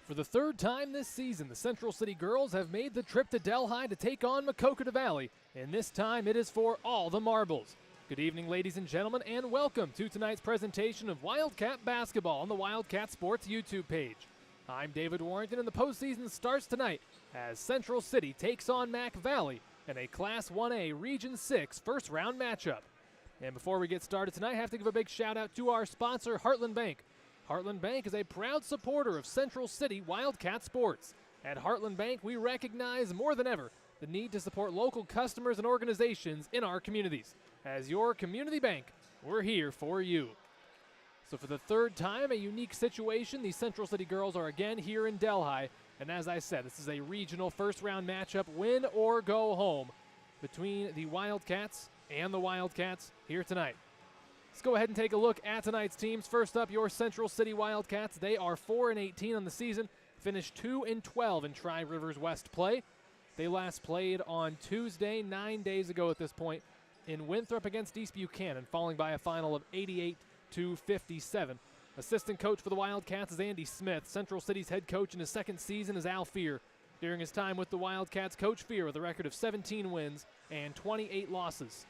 For the third time this season, the Central City girls have made the trip to Delhi to take on Maquoketa Valley, and this time it is for all the marbles. Good evening, ladies and gentlemen, and welcome to tonight's presentation of Wildcat Basketball on the Wildcat Sports YouTube page. I'm David Warrington, and the postseason starts tonight as Central City takes on Mac Valley in a Class 1A Region 6 first-round matchup. And before we get started tonight, I have to give a big shout-out to our sponsor, Heartland Bank. Heartland Bank is a proud supporter of Central City Wildcat sports. At Heartland Bank, we recognize more than ever the need to support local customers and organizations in our communities. As your community bank, we're here for you. So for the third time, a unique situation. The Central City girls are again here in Delhi. And as I said, this is a regional first-round matchup, win or go home, between the Wildcats and the Wildcats here tonight. Let's go ahead and take a look at tonight's teams. First up, your Central City Wildcats. They are 4-18 on the season, finished 2-12 in Tri-Rivers West play. They last played on Tuesday, 9 days ago at this point, in Winthrop against East Buchanan, falling by a final of 88-57. Assistant coach for the Wildcats is Andy Smith. Central City's head coach in his second season is Al Fear. During his time with the Wildcats, Coach Fear with a record of 17 wins and 28 losses.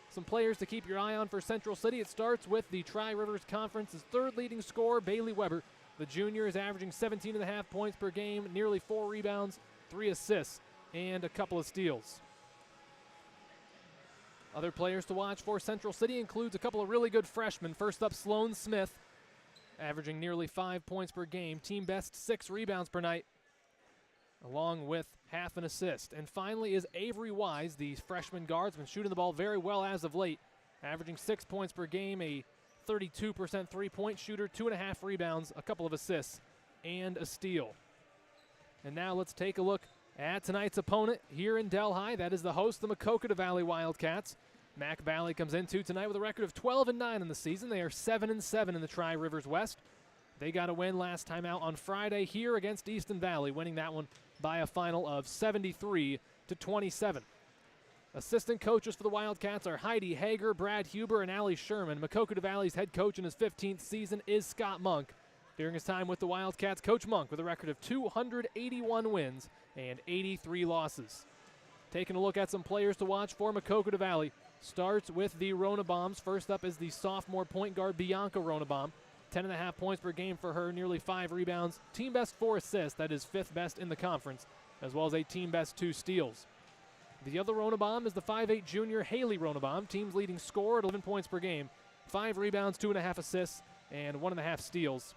Some players to keep your eye on for Central City. It starts with the Tri-Rivers Conference's third leading scorer, Bailey Weber. The junior is averaging 17.5 points per game, nearly 4 rebounds, 3 assists, and a couple of steals. Other players to watch for Central City includes a couple of really good freshmen. First up, Sloan Smith, averaging nearly 5 points per game, team best 6 rebounds per night, along with half an assist. And finally is Avery Wise, the freshman guard's been shooting the ball very well as of late, averaging 6 points per game, a 32% three-point shooter, 2.5 rebounds, a couple of assists, and a steal. And now let's take a look at tonight's opponent here in Delhi. That is the host, the Maquoketa Valley Wildcats. Mac Valley comes into tonight with a record of 12-9 in the season. They are 7-7 in the Tri-Rivers West. They got a win last time out on Friday here against Easton Valley, winning that one by a final of 73-27. Assistant coaches for the Wildcats are Heidi Hager, Brad Huber, and Allie Sherman. Maquoketa Valley's head coach in his 15th season is Scott Monk. During his time with the Wildcats, Coach Monk with a record of 281 wins and 83 losses. Taking a look at some players to watch for Maquoketa Valley. Starts with the Ronabombs. First up is the sophomore point guard Bianca Ronabaum. 10.5 points per game for her, nearly 5 rebounds, team best 4 assists, that is 5th best in the conference, as well as a team best 2 steals. The other Ronabaum is the 5'8 junior Haley Ronabaum, team's leading scorer at 11 points per game, 5 rebounds, 2.5 assists, and 1.5 steals.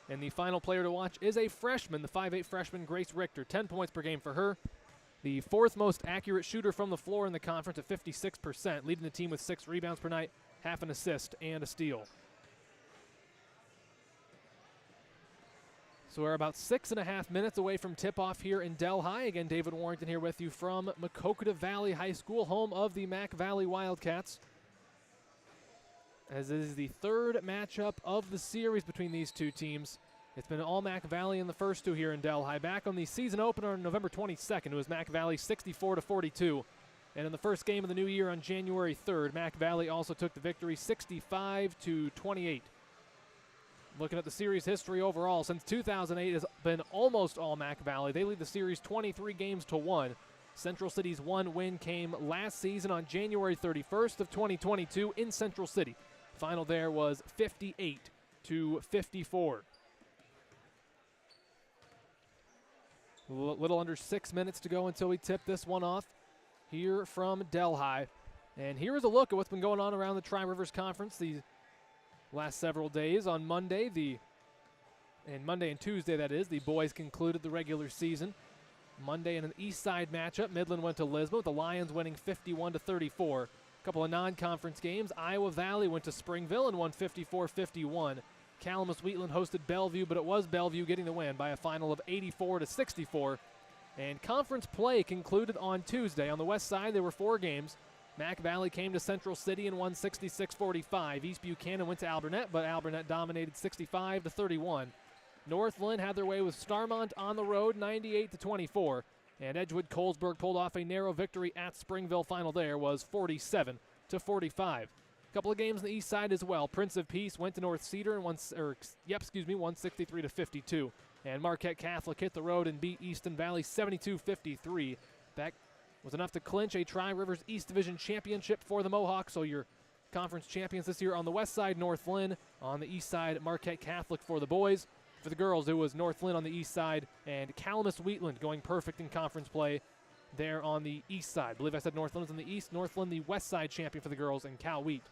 And the final player to watch is a freshman, the 5'8 freshman Grace Richter, 10 points per game for her, the 4th most accurate shooter from the floor in the conference at 56%, leading the team with 6 rebounds per night, half an assist, and a steal. So we're about 6.5 minutes away from tip-off here in Delhi. Again, David Warrington here with you from Maquoketa Valley High School, home of the Mac Valley Wildcats. As it is the third matchup of the series between these two teams. It's been all Mac Valley in the first two here in Delhi. Back on the season opener on November 22nd, it was Mac Valley 64-42. And in the first game of the new year on January 3rd, Mac Valley also took the victory 65-28. Looking at the series history overall, since 2008 has been almost all Mac Valley. They lead the series 23-1. Central City's one win came last season on January 31st of 2022 in Central City. Final there was 58-54. A little under 6 minutes to go until we tip this one off here from Delhi. And here is a look at what's been going on around the Tri-Rivers Conference these last several days. On Monday, Monday and Tuesday, that is, the boys concluded the regular season. Monday in an East Side matchup, Midland went to Lisbon with the Lions winning 51-34. A couple of non-conference games. Iowa Valley went to Springville and won 54-51. Calamus Wheatland hosted Bellevue, but it was Bellevue getting the win by a final of 84-64. And conference play concluded on Tuesday. On the west side, there were 4 games. Mac Valley came to Central City and won 66-45. East Buchanan went to Alburnett, but Alburnett dominated 65-31. Northland had their way with Starmont on the road, 98-24. And Edgewood-Colesburg pulled off a narrow victory at Springville. Final there was 47-45. A couple of games on the east side as well. Prince of Peace went to North Cedar and 163 to 52. And Marquette Catholic hit the road and beat Easton Valley 72-53. That was enough to clinch a Tri-Rivers East Division championship for the Mohawks. So your conference champions this year on the west side, North Lynn. On the east side, Marquette Catholic for the boys. For the girls, it was North Lynn on the east side and Calamus Wheatland going perfect in conference play there on the east side. I believe I said North Lynn was on the east. North Lynn, the west side champion for the girls, and Cal Wheat,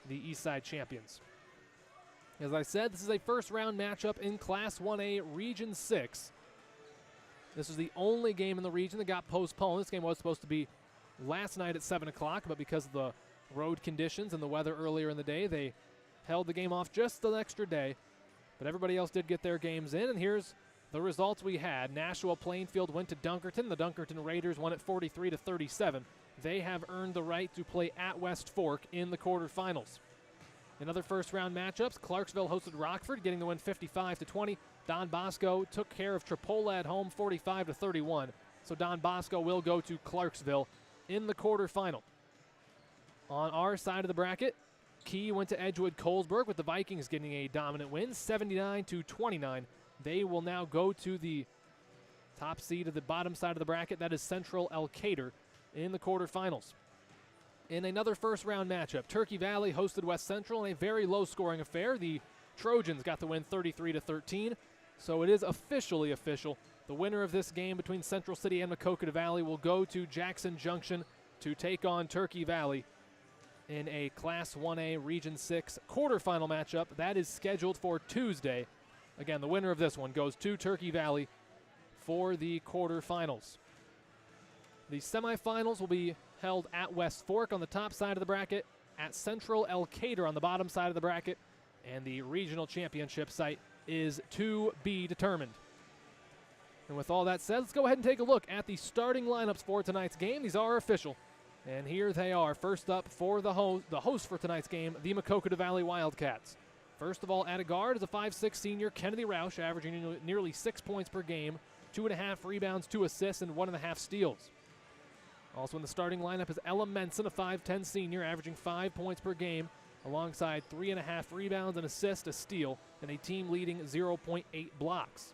the east side champions. As I said, this is a first-round matchup in Class 1A Region 6. This is the only game in the region that got postponed. This game was supposed to be last night at 7 o'clock, but because of the road conditions and the weather earlier in the day, they held the game off just an extra day. But everybody else did get their games in, and here's the results we had. Nashua Plainfield went to Dunkerton. The Dunkerton Raiders won at 43-37. They have earned the right to play at West Fork in the quarterfinals. In other first-round matchups, Clarksville hosted Rockford, getting the win 55-20. Don Bosco took care of Tripola at home, 45-31. So Don Bosco will go to Clarksville in the quarterfinal. On our side of the bracket, Key went to Edgewood Colesburg with the Vikings getting a dominant win, 79-29. They will now go to the top seed of the bottom side of the bracket. That is Central Elkader in the quarterfinals. In another first-round matchup, Turkey Valley hosted West Central in a very low-scoring affair. The Trojans got the win 33-13, so it is officially official. The winner of this game between Central City and Maquoketa Valley will go to Jackson Junction to take on Turkey Valley in a Class 1A Region 6 quarterfinal matchup. That is scheduled for Tuesday. Again, the winner of this one goes to Turkey Valley for the quarterfinals. The semifinals will be held at West Fork on the top side of the bracket, at Central Elkader on the bottom side of the bracket, and the regional championship site is to be determined. And with all that said, let's go ahead and take a look at the starting lineups for tonight's game. These are official, and here they are. First up for the host for tonight's game, the Maquoketa Valley Wildcats. First of all, at a guard is a 5'6" senior, Kennedy Roush, averaging nearly 6 points per game, 2.5 rebounds, 2 assists, and 1.5 steals. Also in the starting lineup is Ella Menson, a 5'10" senior, averaging 5 points per game, alongside 3.5 rebounds, an assist, a steal, and a team-leading 0.8 blocks.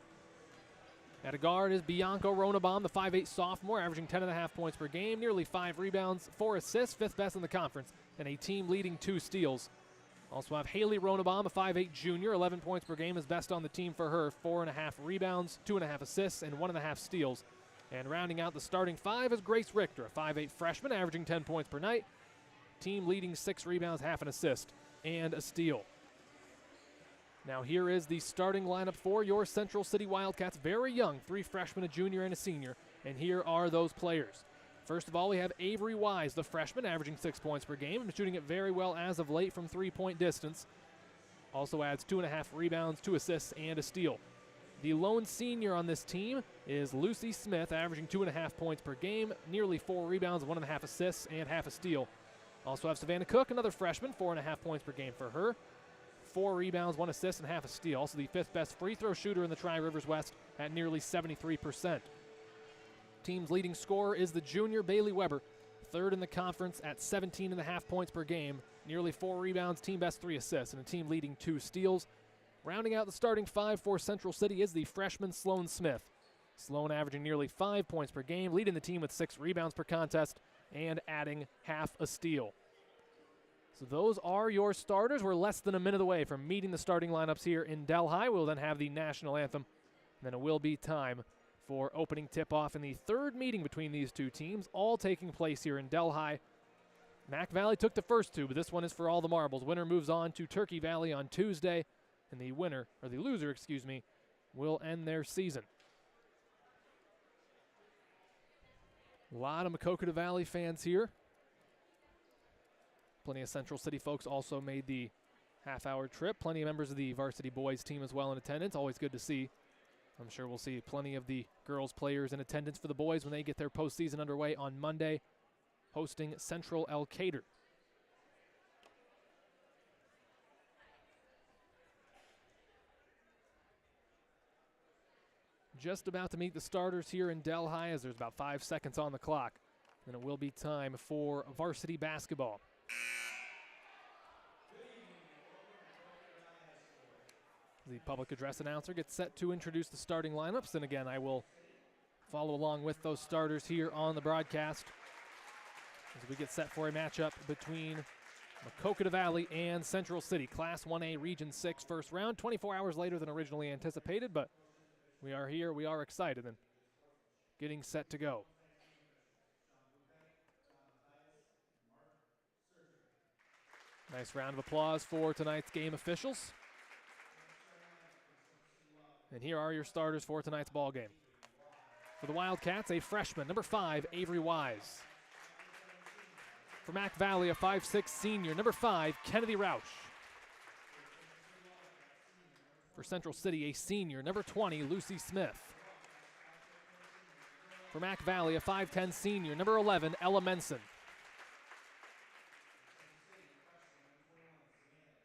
At a guard is Bianco Ronabaum, the 5'8" sophomore, averaging 10.5 points per game, nearly 5 rebounds, 4 assists, 5th best in the conference, and a team-leading 2 steals. Also have Haley Ronabaum, a 5'8" junior, 11 points per game, is best on the team for her, 4.5 rebounds, 2.5 assists, and 1.5 steals. And rounding out the starting 5 is Grace Richter, a 5'8" freshman, averaging 10 points per night, team leading 6 rebounds, half an assist, and a steal. Now here is the starting lineup for your Central City Wildcats. Very young, 3 freshmen, a junior, and a senior. And here are those players. First of all, we have Avery Wise, the freshman, averaging 6 points per game, and shooting it very well as of late from 3-point distance. Also adds 2.5 rebounds, 2 assists, and a steal. The lone senior on this team is Lucy Smith, averaging 2.5 points per game, nearly 4 rebounds, 1.5 assists, and half a steal. Also have Savannah Cook, another freshman, 4.5 points per game for her, 4 rebounds, 1 assist, and half a steal. Also the 5th best free throw shooter in the Tri-Rivers West at nearly 73%. Team's leading scorer is the junior Bailey Weber, 3rd in the conference at 17.5 points per game, nearly 4 rebounds, team best 3 assists, and a team leading 2 steals. Rounding out the starting 5 for Central City is the freshman Sloan Smith. Sloan averaging nearly 5 points per game, leading the team with 6 rebounds per contest, and adding half a steal. So those are your starters. We're less than a minute away from meeting the starting lineups here in Delhi. We'll then have the national anthem. Then it will be time for opening tip-off in the 3rd meeting between these two teams, all taking place here in Delhi. Mac Valley took the first 2, but this one is for all the marbles. Winner moves on to Turkey Valley on Tuesday. And the winner, or the loser, excuse me, will end their season. A lot of Maquoketa Valley fans here. Plenty of Central City folks also made the half-hour trip. Plenty of members of the varsity boys team as well in attendance. Always good to see. I'm sure we'll see plenty of the girls players in attendance for the boys when they get their postseason underway on Monday, hosting Central Elkader. Just about to meet the starters here in Delhi as there's about 5 seconds on the clock. And it will be time for varsity basketball. The public address announcer gets set to introduce the starting lineups, and again, I will follow along with those starters here on the broadcast as we get set for a matchup between Maquoketa Valley and Central City, Class 1A Region 6 first round, 24 hours later than originally anticipated, but we are here, we are excited, and getting set to go. Nice round of applause for tonight's game officials. And here are your starters for tonight's ball game. For the Wildcats, a freshman, number 5, Avery Wise. For Mac Valley, a 5'6" senior, number 5, Kennedy Roush. For Central City, a senior, number 20, Lucy Smith. For Mac Valley, a 5'10" senior, number 11, Ella Menson.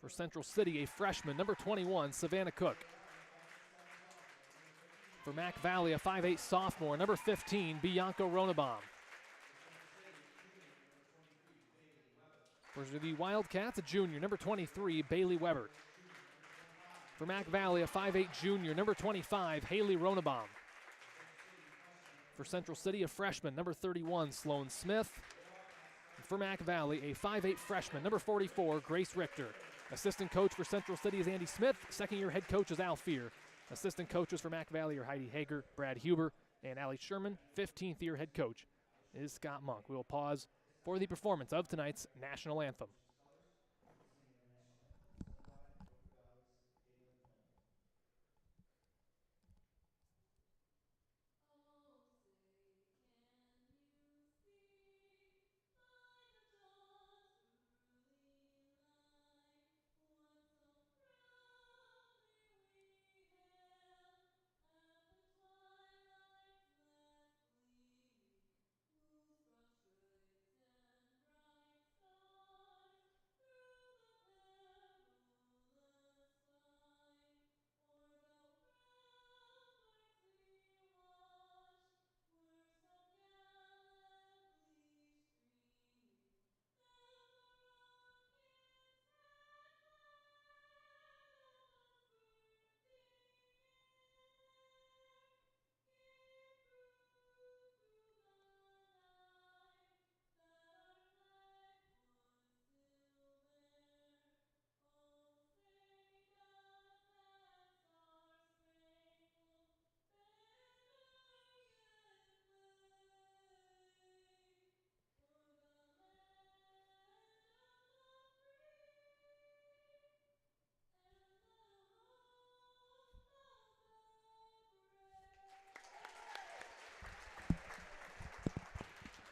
For Central City, a freshman, number 21, Savannah Cook. For Mac Valley, a 5'8" sophomore, number 15, Bianca Ronabaum. For the Wildcats, a junior, number 23, Bailey Weber. For Mac Valley, a 5'8" junior, number 25, Haley Ronabaum. For Central City, a freshman, number 31, Sloan Smith. And for Mac Valley, a 5'8" freshman, number 44, Grace Richter. Assistant coach for Central City is Andy Smith. Second-year head coach is Al Fear. Assistant coaches for Mac Valley are Heidi Hager, Brad Huber, and Allie Sherman. 15th-year head coach is Scott Monk. We will pause for the performance of tonight's national anthem.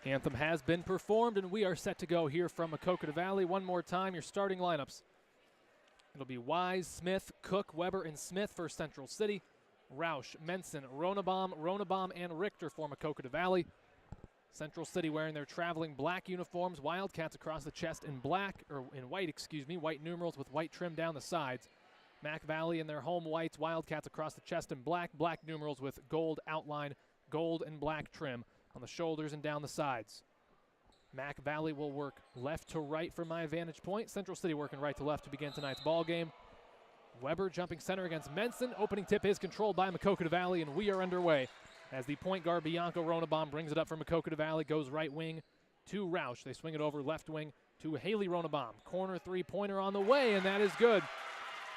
Anthem has been performed, and we are set to go here from Maquoketa Valley. One more time, your starting lineups. It'll be Wise, Smith, Cook, Weber, and Smith for Central City. Roush, Menson, Ronabaum, and Richter for Maquoketa Valley. Central City wearing their traveling black uniforms. Wildcats across the chest in black, or in white, white numerals with white trim down the sides. Mac Valley in their home whites. Wildcats across the chest in black numerals with gold outline, gold and black trim on the shoulders and down the sides. Mac Valley will work left to right from my vantage point. Central City working right to left to begin tonight's ball game. Weber jumping center against Menson. Opening tip is controlled by Maquoketa Valley, and we are underway as the point guard Bianca Ronabaum brings it up from Maquoketa Valley, goes right wing to Roush. They swing it over left wing to Haley Ronabaum. Corner three-pointer on the way, and that is good.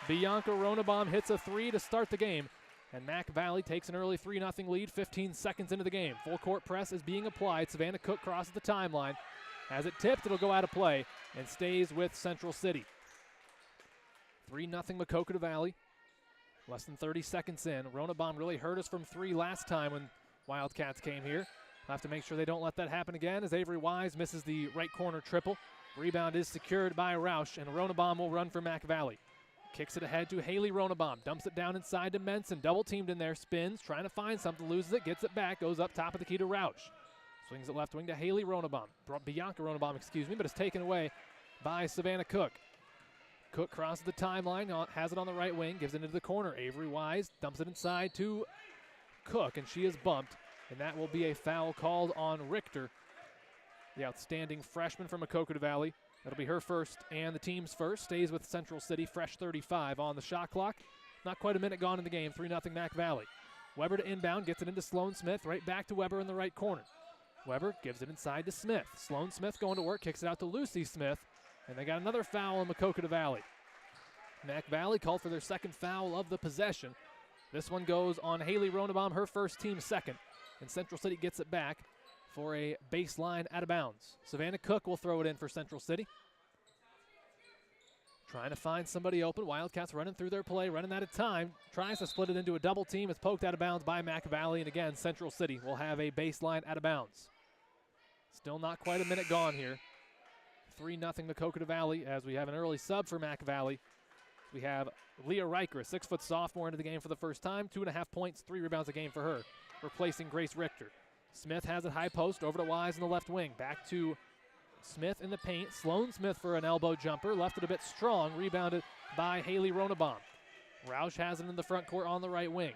Bianca Ronabaum hits a three to start the game, and Mac Valley takes an early 3-0 lead 15 seconds into the game. Full court press is being applied. Savannah Cook crosses the timeline. As it tipped, it'll go out of play and stays with Central City. 3-0 Maquoketa Valley. Less than 30 seconds in. Ronabaum really hurt us from three last time when Wildcats came here. We'll have to make sure they don't let that happen again as Avery Wise misses the right corner triple. Rebound is secured by Roush, and Ronabaum will run for Mac Valley. Kicks it ahead to Haley Ronabaum. Dumps it down inside to Menson. Double teamed in there. Spins. Trying to find something. Loses it. Gets it back. Goes up top of the key to Roush. Swings it left wing to Haley Ronabaum. Bianca Ronabaum, but it's taken away by Savannah Cook. Cook crosses the timeline. Has it on the right wing. Gives it into the corner. Avery Wise dumps it inside to Cook, and she is bumped. And that will be a foul called on Richter, the outstanding freshman from Maquoketa Valley. That'll be her first and the team's first. Stays with Central City, fresh 35 on the shot clock. Not quite a minute gone in the game, 3-0 Mac Valley. Weber to inbound, gets it into Sloan Smith, right back to Weber in the right corner. Weber gives it inside to Smith. Sloan Smith going to work, kicks it out to Lucy Smith, and they got another foul in Maquoketa Valley. Mac Valley called for their second foul of the possession. This one goes on Haley Ronebaum, her first, team second, and Central City gets it back for a baseline out of bounds. Savannah Cook will throw it in for Central City. Trying to find somebody open. Wildcats running through their play, running out of time. Tries to split it into a double team. It's poked out of bounds by Mac Valley, and again, Central City will have a baseline out of bounds. Still not quite a minute gone here. 3-0 Maquoketa Valley as we have an early sub for Mac Valley. We have Leah Riker, a 6-foot sophomore, into the game for the first time. 2.5 points, 3 rebounds a game for her, replacing Grace Richter. Smith has it high post, over to Wise in the left wing. Back to Smith in the paint. Sloan Smith for an elbow jumper. Left it a bit strong. Rebounded by Haley Ronebaum. Roush has it in the front court on the right wing.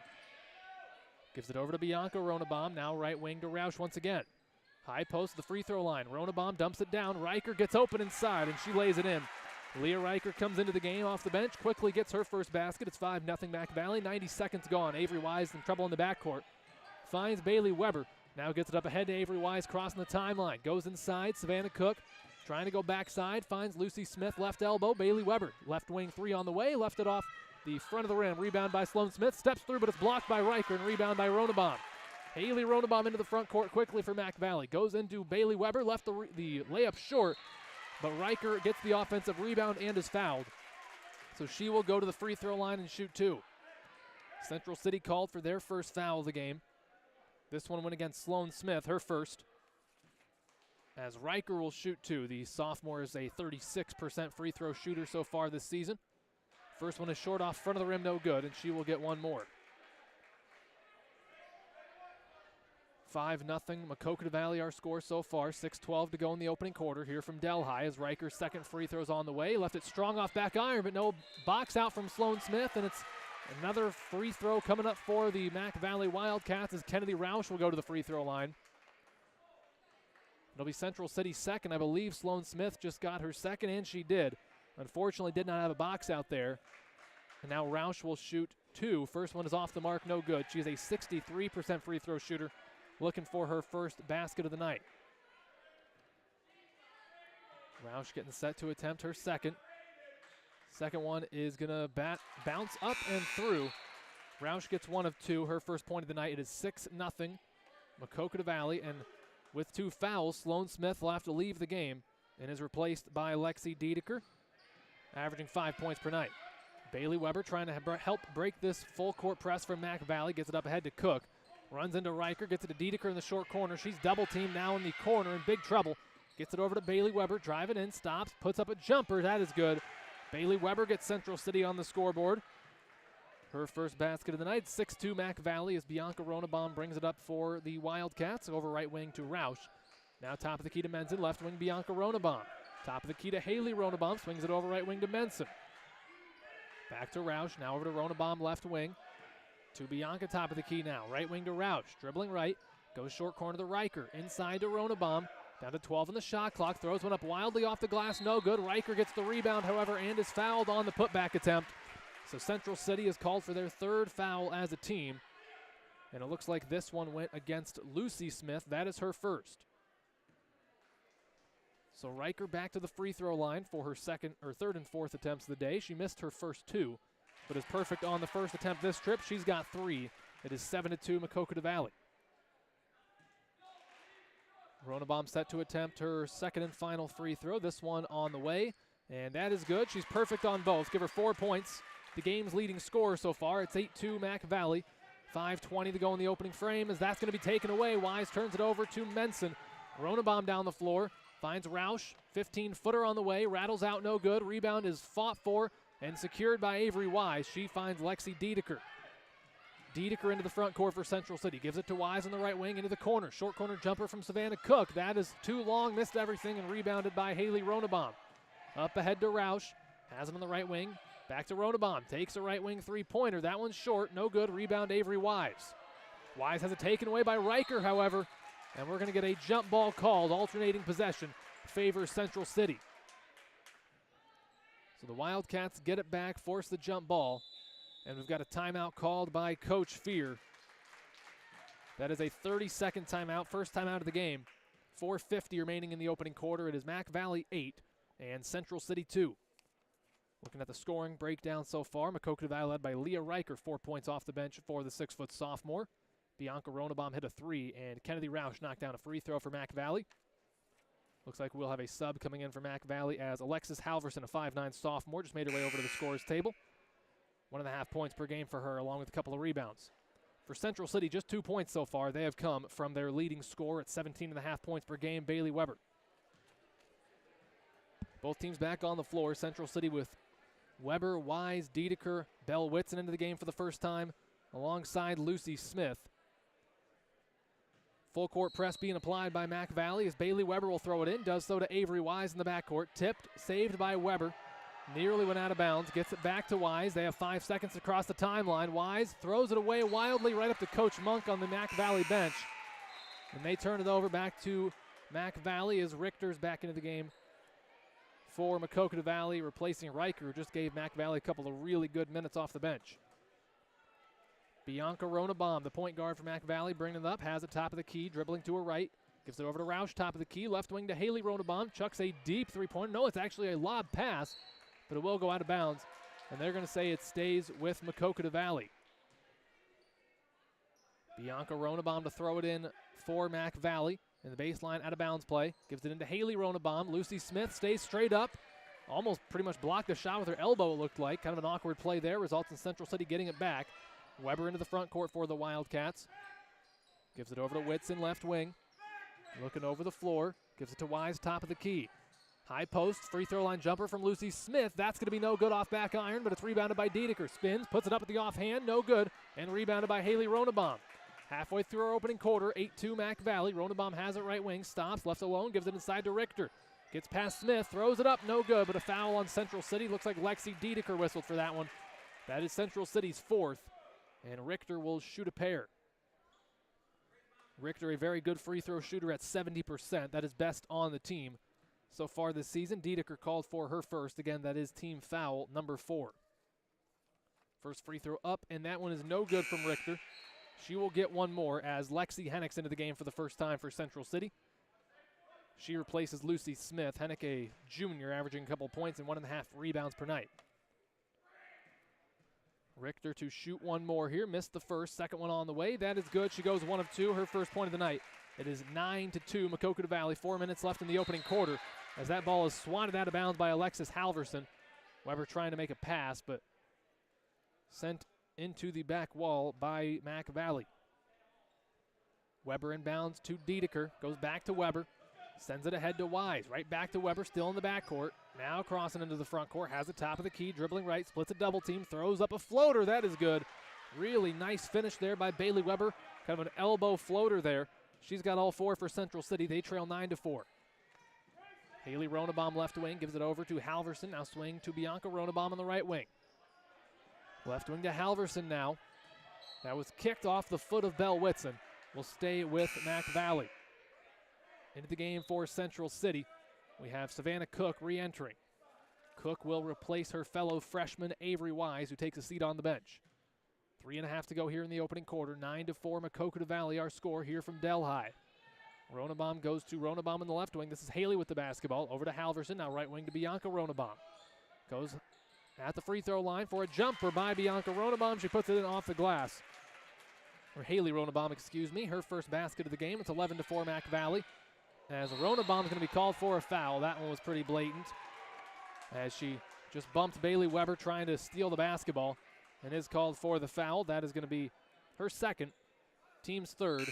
Gives it over to Bianca Ronebaum. Now right wing to Roush once again. High post, the free throw line. Ronebaum dumps it down. Riker gets open inside, and she lays it in. Leah Riker comes into the game off the bench. Quickly gets her first basket. It's 5-0 Mac Valley. 90 seconds gone. Avery Wise in trouble in the backcourt. Finds Bailey Weber. Now gets it up ahead to Avery Wise, crossing the timeline. Goes inside, Savannah Cook trying to go backside. Finds Lucy Smith, left elbow. Bailey Weber, left wing three on the way. Left it off the front of the rim. Rebound by Sloan Smith. Steps through, but it's blocked by Riker, and rebound by Ronebaum. Haley Ronebaum into the front court quickly for Mac Valley. Goes into Bailey Weber, left the layup short, but Riker gets the offensive rebound and is fouled. So she will go to the free throw line and shoot two. Central City called for their first foul of the game. This one went against Sloan Smith, her first. As Riker will shoot two. The sophomore is a 36% free throw shooter so far this season. First one is short off front of the rim, no good, and she will get one more. 5-0 Maquoketa Valley, our score so far. 6:12 to go in the opening quarter here from Delhi as Riker's second free throw's on the way. Left it strong off back iron, but no box out from Sloan Smith, and it's another free throw coming up for the Mac Valley Wildcats as Kennedy Roush will go to the free throw line. It'll be Central City's second. I believe Sloan Smith just got her second, and she did. Unfortunately, did not have a box out there. And now Roush will shoot two. First one is off the mark, no good. She is a 63% free throw shooter, looking for her first basket of the night. Roush getting set to attempt her second. Second one is going to bounce up and through. Roush gets one of two. Her first point of the night. It is 6-0 Maquoketa Valley. And with two fouls, Sloan Smith will have to leave the game and is replaced by Lexi Dedeker, averaging 5 points per night. Bailey Weber trying to help break this full court press from Mac Valley. Gets it up ahead to Cook. Runs into Riker. Gets it to Dedeker in the short corner. She's double teamed now in the corner in big trouble. Gets it over to Bailey Weber. Driving in. Stops. Puts up a jumper. That is good. Bailey Weber gets Central City on the scoreboard. Her first basket of the night. 6-2 Mac Valley as Bianca Ronebaum brings it up for the Wildcats. Over right wing to Roush. Now top of the key to Menson. Left wing Bianca Ronebaum. Top of the key to Haley Ronebaum. Swings it over right wing to Menson. Back to Roush. Now over to Ronebaum left wing. To Bianca top of the key now. Right wing to Roush. Dribbling right. Goes short corner to Riker. Inside to Ronebaum. Down to 12 on the shot clock. Throws one up wildly off the glass. No good. Riker gets the rebound, however, and is fouled on the putback attempt. So Central City is called for their third foul as a team. And it looks like this one went against Lucy Smith. That is her first. So Riker back to the free throw line for her third and fourth attempts of the day. She missed her first two, but is perfect on the first attempt this trip. She's got three. It is 7-2 Maquoketa Valley. Ronebaum set to attempt her second and final free throw. This one on the way, and that is good. She's perfect on both. Give her 4 points. The game's leading scorer so far. It's 8-2 Mac Valley. 5:20 to go in the opening frame as that's going to be taken away. Wise turns it over to Menson. Ronebaum down the floor. Finds Roush. 15-footer on the way. Rattles out, no good. Rebound is fought for and secured by Avery Wise. She finds Lexi Dedeker. Dedeker into the front court for Central City. Gives it to Wise on the right wing into the corner. Short corner jumper from Savannah Cook. That is too long. Missed everything and rebounded by Haley Ronebaum. Up ahead to Roush. Has it on the right wing. Back to Ronebaum. Takes a right wing three-pointer. That one's short. No good. Rebound Avery Wise. Wise has it taken away by Riker, however. And we're going to get a jump ball called. Alternating possession favors Central City. So the Wildcats get it back. Force the jump ball. And we've got a timeout called by Coach Fear. That is a 30-second timeout, first timeout of the game. 4:50 remaining in the opening quarter. It is Mac Valley 8 and Central City 2. Looking at the scoring breakdown so far, Maquoketa Valley led by Leah Riker, 4 points off the bench for the 6-foot sophomore. Bianca Ronabaum hit a 3, and Kennedy Roush knocked down a free throw for Mac Valley. Looks like we'll have a sub coming in for Mac Valley as Alexis Halverson, a 5'9 sophomore, just made her way over to the scorer's table. 1.5 points per game for her, along with a couple of rebounds. For Central City, just 2 points so far. They have come from their leading scorer at 17.5 points per game, Bailey Weber. Both teams back on the floor. Central City with Weber, Wise, Dedeker, Bell Whitson into the game for the first time, alongside Lucy Smith. Full court press being applied by Mac Valley as Bailey Weber will throw it in, does so to Avery Wise in the backcourt. Tipped, saved by Weber. Nearly went out of bounds, gets it back to Wise. They have 5 seconds across the timeline. Wise throws it away wildly right up to Coach Monk on the Mac Valley bench. And they turn it over back to Mac Valley as Richter's back into the game for Maquoketa Valley, replacing Riker, who just gave Mac Valley a couple of really good minutes off the bench. Bianca Ronabaum, the point guard for Mac Valley, bringing it up, has it top of the key, dribbling to her right, gives it over to Roush, top of the key, left wing to Haley Ronabaum, chucks a deep three-pointer. No, it's actually a lob pass, but it will go out of bounds, and they're going to say it stays with Maquoketa Valley. Bianca Ronabaum to throw it in for Mac Valley in the baseline out of bounds play. Gives it into Haley Ronabaum. Lucy Smith stays straight up. Almost pretty much blocked the shot with her elbow, it looked like. Kind of an awkward play there. Results in Central City getting it back. Weber into the front court for the Wildcats. Gives it over to Whitson, left wing. Looking over the floor. Gives it to Wise, top of the key. High post, free throw line jumper from Lucy Smith. That's going to be no good off back iron, but it's rebounded by Dedeker. Spins, puts it up at the offhand, no good, and rebounded by Haley Ronabaum. Halfway through our opening quarter, 8-2 Mac Valley. Ronabaum has it right wing, stops, left alone, gives it inside to Richter. Gets past Smith, throws it up, no good, but a foul on Central City. Looks like Lexi Dedeker whistled for that one. That is Central City's 4th, and Richter will shoot a pair. Richter, a very good free throw shooter at 70%. That is best on the team so far this season. Dedeker called for her first. Again, that is team foul number 4. First free throw up, and that one is no good from Richter. She will get one more as Lexi Hennick's into the game for the first time for Central City. She replaces Lucy Smith. Hennick, a junior, averaging a couple points and 1.5 rebounds per night. Richter to shoot one more here. Missed the first. Second one on the way. That is good. She goes 1 of 2. Her first point of the night. It is 9-2 Maquoketa Valley. 4 minutes left in the opening quarter as that ball is swatted out of bounds by Alexis Halverson. Weber trying to make a pass, but sent into the back wall by Mac Valley. Weber inbounds to Dedeker. Goes back to Weber. Sends it ahead to Wise. Right back to Weber, still in the backcourt. Now crossing into the front court. Has the top of the key, dribbling right, splits a double team, throws up a floater. That is good. Really nice finish there by Bailey Weber. Kind of an elbow floater there. She's got all 4 for Central City. They trail 9-4. Haley Ronabaum left wing, gives it over to Halverson. Now swing to Bianca Ronabaum on the right wing. Left wing to Halverson now. That was kicked off the foot of Bell Whitson. Will stay with Mac Valley. Into the game for Central City, we have Savannah Cook re-entering. Cook will replace her fellow freshman Avery Wise, who takes a seat on the bench. 3.5 to go here in the opening quarter. 9-4 Maquoketa Valley, our score here from Delhi. Ronabaum goes to Ronabaum in the left wing. This is Haley with the basketball. Over to Halverson, now right wing to Bianca Ronabaum. Goes at the free throw line for a jumper by Bianca Ronabaum. She puts it in off the glass. Or Haley Ronabaum, excuse me. Her first basket of the game. It's 11-4 Mac Valley. As Ronabaum is going to be called for a foul. That one was pretty blatant, as she just bumped Bailey Weber trying to steal the basketball and is called for the foul. That is going to be her second, team's third.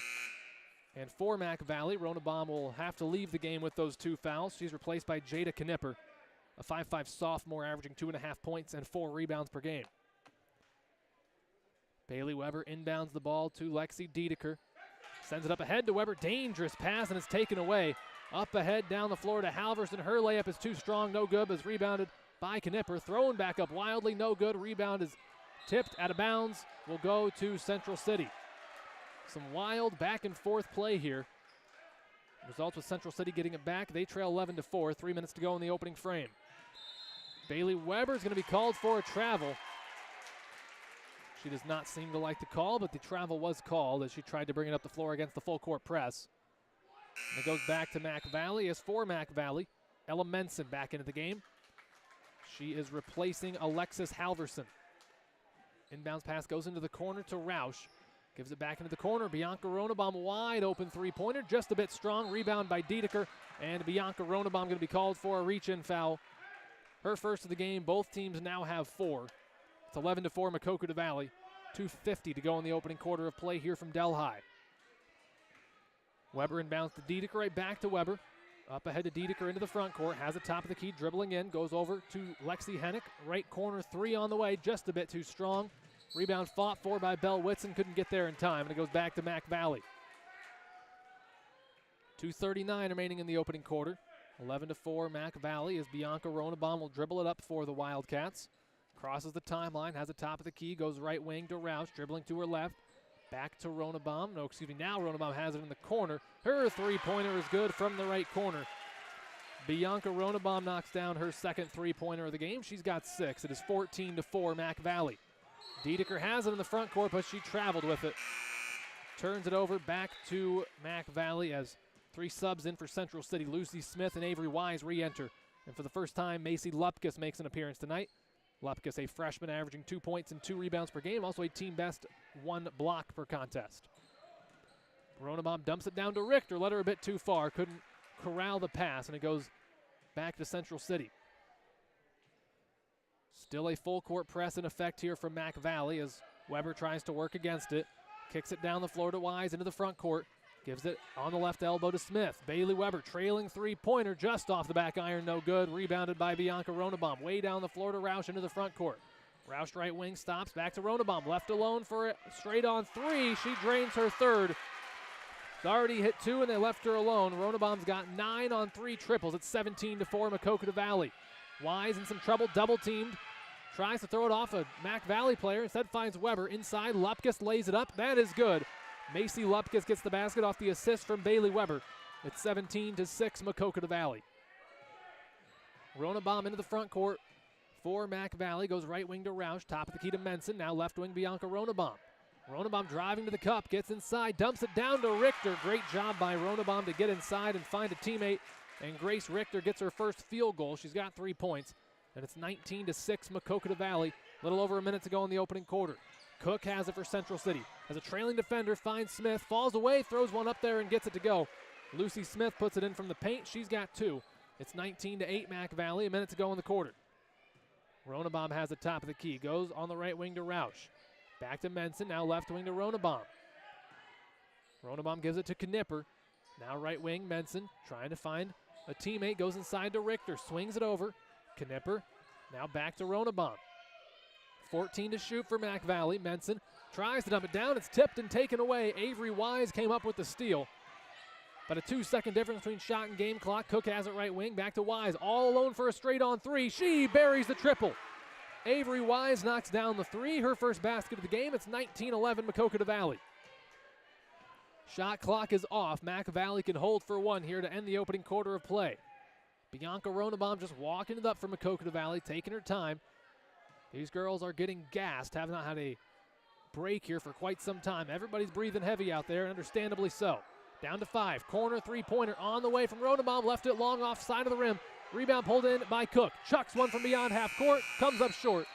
And for Mac Valley, Ronabaum will have to leave the game with those 2 fouls. She's replaced by Jada Knipper, a 5'5 sophomore averaging 2.5 points and 4 rebounds per game. Bailey Weber inbounds the ball to Lexi Dedeker. Sends it up ahead to Weber. Dangerous pass, and it's taken away. Up ahead, down the floor to Halverson. Her layup is too strong, no good, but is rebounded by Knipper. Thrown back up wildly, no good. Rebound is tipped out of bounds. Will go to Central City. Some wild back and forth play here. Results with Central City getting it back. They trail 11-4. 3 minutes to go in the opening frame. Bailey Weber is going to be called for a travel. She does not seem to like the call, but the travel was called as she tried to bring it up the floor against the full court press. And it goes back to Mac Valley. As for Mac Valley, Ella Menson back into the game. She is replacing Alexis Halverson. Inbounds pass goes into the corner to Roush. Gives it back into the corner. Bianca Ronenbaum wide open three-pointer, just a bit strong. Rebound by Diedeker, and Bianca Ronenbaum going to be called for a reach-in foul. Her first of the game. Both teams now have 4. It's 11-4 Maquoketa Valley. 2:50 to go in the opening quarter of play here from Delhi. Weber inbounds to Diedeker, right back to Weber. Up ahead to Diedeker into the front court. Has a top of the key, dribbling in. Goes over to Lexi Hennick. Right corner three on the way, just a bit too strong. Rebound fought for by Belle Whitson. Couldn't get there in time, and it goes back to Mac Valley. 2:39 remaining in the opening quarter. 11-4 Mac Valley as Bianca Ronenbaum will dribble it up for the Wildcats. Crosses the timeline, has a top of the key, goes right wing to Roush, dribbling to her left. Back to Ronenbaum. No, excuse me, now Ronenbaum has it in the corner. Her three-pointer is good from the right corner. Bianca Ronenbaum knocks down her second three-pointer of the game. She's got 6. It is 14-4 Mac Valley. Diedeker has it in the front court, but she traveled with it. Turns it over back to Mac Valley as 3 subs in for Central City. Lucy Smith and Avery Wise re-enter. And for the first time, Macy Lupkus makes an appearance tonight. Lupkus, a freshman, averaging 2 points and 2 rebounds per game, also a team best 1 block per contest. Ronenbaum dumps it down to Richter, led her a bit too far, couldn't corral the pass, and it goes back to Central City. Still a full court press in effect here from Mac Valley as Weber tries to work against it. Kicks it down the floor to Wise into the front court. Gives it on the left elbow to Smith. Bailey Weber trailing three-pointer just off the back iron, no good. Rebounded by Bianca Ronenbaum. Way down the floor to Roush into the front court. Roush right wing stops, back to Ronenbaum. Left alone for a straight-on 3. She drains her third. She's already hit 2 and they left her alone. Ronenbaum's got 9 on 3 triples. It's 17-4 Maquoketa Valley. Wise in some trouble, double-teamed. Tries to throw it off a Mac Valley player. Instead finds Weber inside. Lupkus lays it up. That is good. Macy Lupkus gets the basket off the assist from Bailey Weber. It's 17-6 Maquoketa Valley. Ronenbaum into the front court for Mac Valley. Goes right wing to Roush. Top of the key to Menson. Now left wing Bianca Ronenbaum. Ronenbaum driving to the cup. Gets inside. Dumps it down to Richter. Great job by Ronenbaum to get inside and find a teammate. And Grace Richter gets her first field goal. She's got 3 points. And it's 19-6 Maquoketa Valley. A little over a minute to go in the opening quarter. Cook has it for Central City. As a trailing defender, finds Smith, falls away, throws one up there and gets it to go. Lucy Smith puts it in from the paint. She's got 2. It's 19-8 Mac Valley. A minute to go in the quarter. Ronenbaum has the top of the key. Goes on the right wing to Roush. Back to Menson. Now left wing to Ronenbaum. Ronenbaum gives it to Knipper. Now right wing, Menson trying to find a teammate. Goes inside to Richter. Swings it over. Knipper. Now back to Ronenbaum. 14 to shoot for Mac Valley. Menson tries to dump it down. It's tipped and taken away. Avery Wise came up with the steal. But a 2-second difference between shot and game clock. Cook has it right wing. Back to Wise. All alone for a straight-on 3. She buries the triple. Avery Wise knocks down the 3. Her first basket of the game. It's 19-11 Maquoketa Valley. Shot clock is off. Mac Valley can hold for 1 here to end the opening quarter of play. Bianca Ronenbaum just walking it up for Maquoketa Valley, taking her time. These girls are getting gassed, have not had a break here for quite some time. Everybody's breathing heavy out there, and understandably so. Down to 5, corner three-pointer on the way from Ronenbaum, left it long off side of the rim. Rebound pulled in by Cook. Chucks one from beyond half court, comes up short.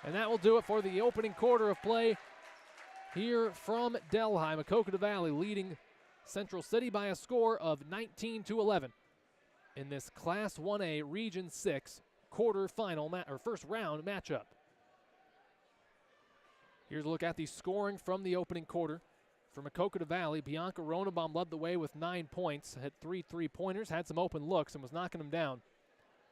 And that will do it for the opening quarter of play here from Delhi. Maquoketa Valley leading Central City by a score of 19-11 in this Class 1A Region 6 quarterfinal or first round matchup. Here's a look at the scoring from the opening quarter. For Maquoketa Valley, Bianca Ronenbaum led the way with 9 points, had 3 three-pointers, had some open looks, and was knocking them down.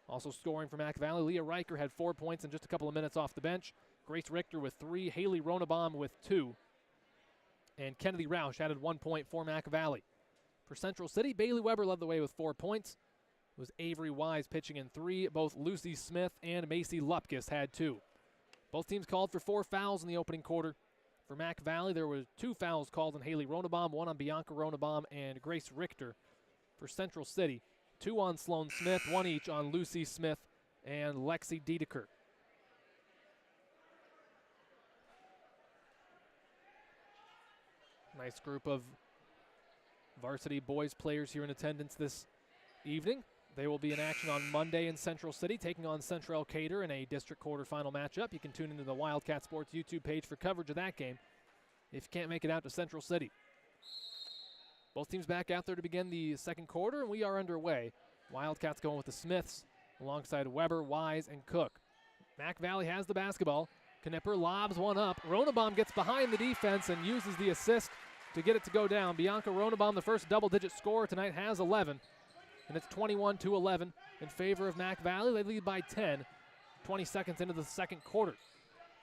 Also scoring for Mac Valley, Leah Riker had 4 points in just a couple of minutes off the bench. Grace Richter with 3, Haley Ronenbaum with 2. And Kennedy Roush added 1 point for Mac Valley. For Central City, Bailey Weber led the way with 4 points. It was Avery Wise pitching in 3. Both Lucy Smith and Macy Lupkus had 2. Both teams called for 4 fouls in the opening quarter. For Mac Valley, there were 2 fouls called on Haley Ronenbaum, 1 on Bianca Ronenbaum and Grace Richter. For Central City, 2 on Sloan Smith, 1 each on Lucy Smith and Lexi Diedeker. Nice group of varsity boys players here in attendance this evening. They will be in action on Monday in Central City, taking on Central Cater in a district quarterfinal matchup. You can tune into the Wildcat Sports YouTube page for coverage of that game if you can't make it out to Central City. Both teams back out there to begin the second quarter, and we are underway. Wildcats going with the Smiths alongside Weber, Wise, and Cook. Mac Valley has the basketball. Knipper lobs one up. Ronabaum gets behind the defense and uses the assist to get it to go down. Bianca Ronabaum, the first double-digit scorer tonight, has 11. And it's 21-11 in favor of Mac Valley. They lead by 10, 20 seconds into the second quarter.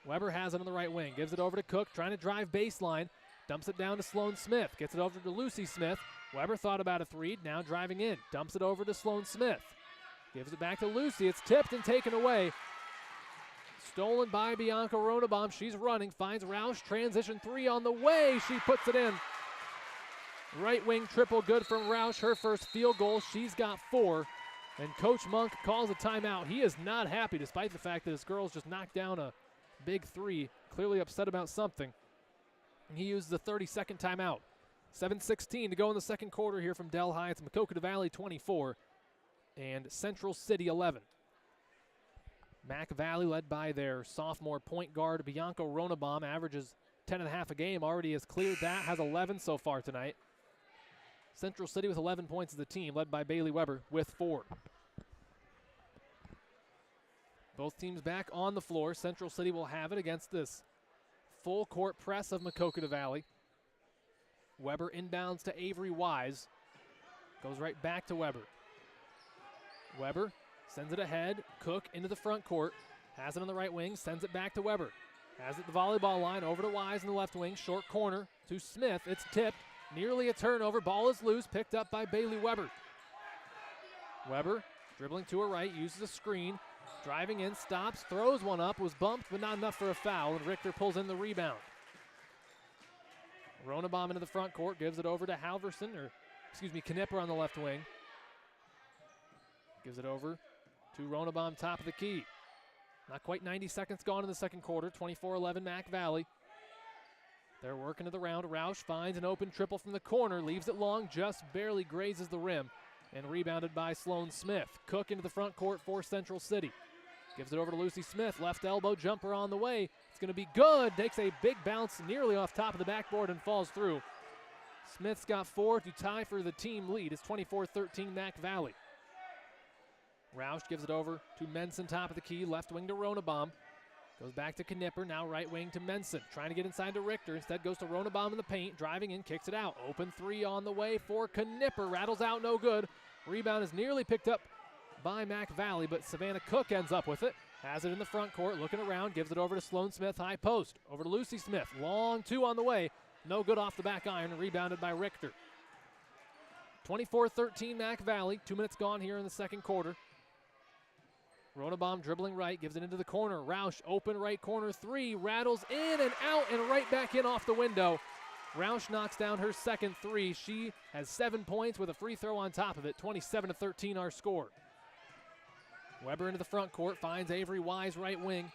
Weber has it on the right wing, gives it over to Cook, trying to drive baseline, dumps it down to Sloan Smith, gets it over to Lucy Smith. Weber thought about a three, now driving in, dumps it over to Sloan Smith. Gives it back to Lucy, it's tipped and taken away. Stolen by Bianca Ronabaum, she's running, finds Roush, transition three on the way, she puts it in. Right wing triple good from Roush, her first field goal. She's got 4. And Coach Monk calls a timeout. He is not happy despite the fact that his girls just knocked down a big three. Clearly upset about something. And he used the 30-second timeout. 7:16 to go in the second quarter here from Delhi. It's Maquoketa Valley 24 and Central City 11. Mac Valley led by their sophomore point guard Bianca Ronabaum, averages 10.5 a game. Already has cleared that, has 11 so far tonight. Central City with 11 points as the team, led by Bailey Weber with 4. Both teams back on the floor. Central City will have it against this full court press of Maquoketa Valley. Weber inbounds to Avery Wise. Goes right back to Weber. Weber sends it ahead. Cook into the front court. Has it on the right wing. Sends it back to Weber. Has it the volleyball line. Over to Wise in the left wing. Short corner to Smith. It's tipped. Nearly a turnover. Ball is loose. Picked up by Bailey Weber. Weber dribbling to her right. Uses a screen. Driving in. Stops. Throws one up. Was bumped, but not enough for a foul. And Richter pulls in the rebound. Ronabaum into the front court. Gives it over to Knipper on the left wing. Gives it over to Ronabaum, top of the key. Not quite 90 seconds gone in the second quarter. 24-11 Mac Valley. They're working to the round. Roush finds an open triple from the corner. Leaves it long, just barely grazes the rim. And rebounded by Sloan Smith. Cook into the front court for Central City. Gives it over to Lucy Smith. Left elbow jumper on the way. It's going to be good. Takes a big bounce nearly off top of the backboard and falls through. Smith's got 4 to tie for the team lead. It's 24-13 Mac Valley. Roush gives it over to Menson, top of the key. Left wing to Ronabaum. Goes back to Knipper, now right wing to Menson. Trying to get inside to Richter. Instead goes to Ronabaum in the paint. Driving in, kicks it out. Open three on the way for Knipper. Rattles out, no good. Rebound is nearly picked up by Mac Valley, but Savannah Cook ends up with it. Has it in the front court, looking around. Gives it over to Sloan Smith, high post. Over to Lucy Smith. Long two on the way. No good off the back iron, rebounded by Richter. 24-13 Mac Valley. 2 minutes gone here in the second quarter. Ronabaum dribbling right, gives it into the corner. Roush, open right corner three, rattles in and out and right back in off the window. Roush knocks down her second three. She has 7 points with a free throw on top of it. 27-13 our score. Weber into the front court, finds Avery Wise right wing.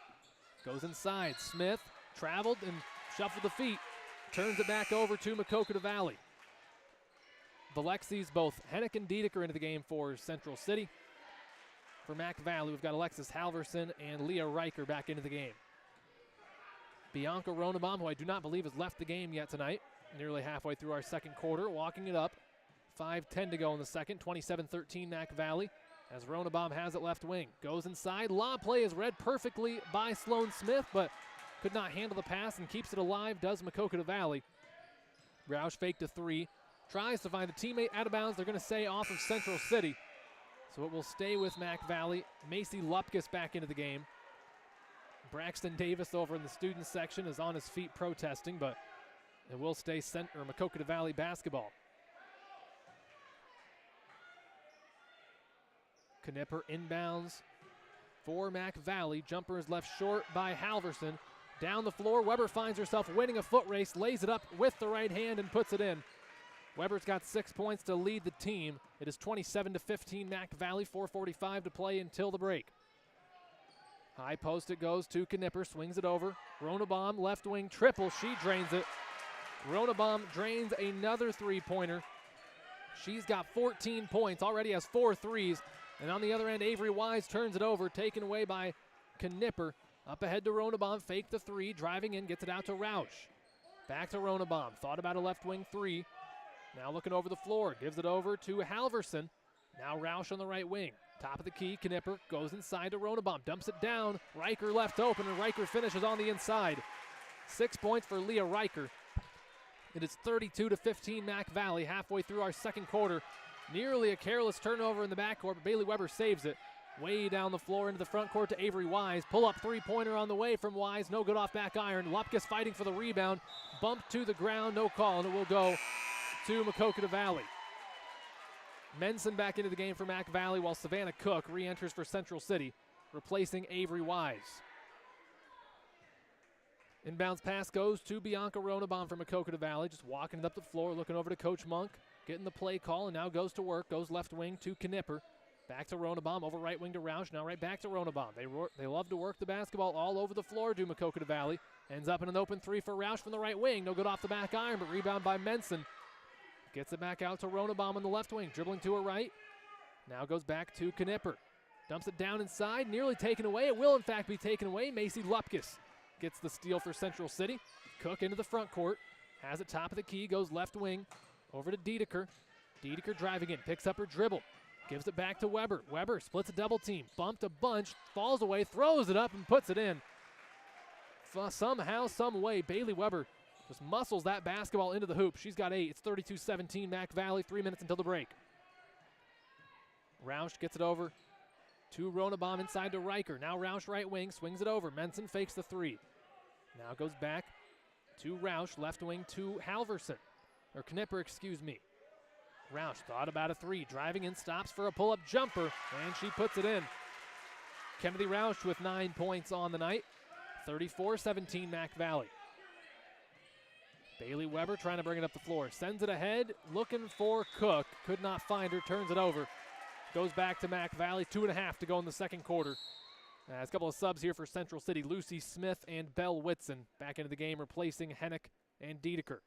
Goes inside. Smith traveled and shuffled the feet. Turns it back over to Maquoketa Valley. Valexis, both Hennick and Diedick are into the game for Central City. For Mac Valley, we've got Alexis Halverson and Leah Riker back into the game. Bianca Ronabaum, who I do not believe has left the game yet tonight, nearly halfway through our second quarter, walking it up. 5:10 to go in the second, 27-13 Mac Valley, as Ronabaum has it left wing. Goes inside, lob play is read perfectly by Sloan Smith, but could not handle the pass and keeps it alive, does Maquoketa Valley. Roush faked a three, tries to find a teammate out of bounds, they're going to say off of Central City. So it will stay with Mac Valley. Macy Lupkus back into the game. Braxton Davis over in the student section is on his feet protesting, but it will stay Maquoketa Valley basketball. Knipper inbounds for Mac Valley. Jumper is left short by Halverson. Down the floor, Weber finds herself winning a foot race, lays it up with the right hand and puts it in. Weber's got 6 points to lead the team. It is 27-15 Mac Valley, 4:45 to play until the break. High post it goes to Knipper, swings it over. Ronabaum, left wing triple, she drains it. Ronabaum drains another three-pointer. She's got 14 points, already has 4 threes. And on the other end, Avery Wise turns it over, taken away by Knipper. Up ahead to Ronabaum, fake the three, driving in, gets it out to Rausch. Back to Ronabaum, thought about a left wing three. Now looking over the floor, gives it over to Halverson. Now Rausch on the right wing. Top of the key, Knipper goes inside to Ronabaum, dumps it down. Riker left open, and Riker finishes on the inside. 6 points for Leah Riker. It is 32-15 Mac Valley halfway through our second quarter. Nearly a careless turnover in the backcourt, but Bailey Weber saves it. Way down the floor into the front court to Avery Wise. Pull-up three-pointer on the way from Wise. No good off back iron. Lupkus fighting for the rebound. Bumped to the ground, no call, and it will go to Maquoketa Valley. Menson back into the game for Mac Valley, while Savannah Cook re-enters for Central City, replacing Avery Wise. Inbounds pass goes to Bianca Ronabaum from Maquoketa Valley, just walking it up the floor, looking over to Coach Monk, getting the play call, and now goes to work, goes left wing to Knipper. Back to Ronabaum, over right wing to Rausch, now right back to Ronabaum. They love to work the basketball all over the floor, do Maquoketa Valley. Ends up in an open three for Rausch from the right wing. No good off the back iron, but rebound by Menson. Gets it back out to Ronabaum on the left wing, dribbling to her right. Now goes back to Knipper. Dumps it down inside, nearly taken away. It will, in fact, be taken away. Macy Lupkus gets the steal for Central City. Cook into the front court. Has it top of the key, goes left wing. Over to Dedeker. Dedeker driving in, picks up her dribble. Gives it back to Weber. Weber splits a double team. Bumped a bunch, falls away, throws it up, and puts it in. Somehow, some way, Bailey Weber just muscles that basketball into the hoop. She's got 8. It's 32-17 Mac Valley, 3 minutes until the break. Rausch gets it over to Ronabaum inside to Riker. Now Rausch right wing, swings it over. Menson fakes the three. Now goes back to Rausch, left wing to Halverson. Or Knipper, excuse me. Rausch thought about a three, driving in, stops for a pull-up jumper, and she puts it in. Kennedy Rausch with 9 points on the night. 34-17 Mac Valley. Bailey Weber trying to bring it up the floor. Sends it ahead, looking for Cook. Could not find her, turns it over. Goes back to Mac Valley, 2.5 to go in the second quarter. There's a couple of subs here for Central City. Lucy Smith and Belle Whitson back into the game, replacing Hennick and Dedeker.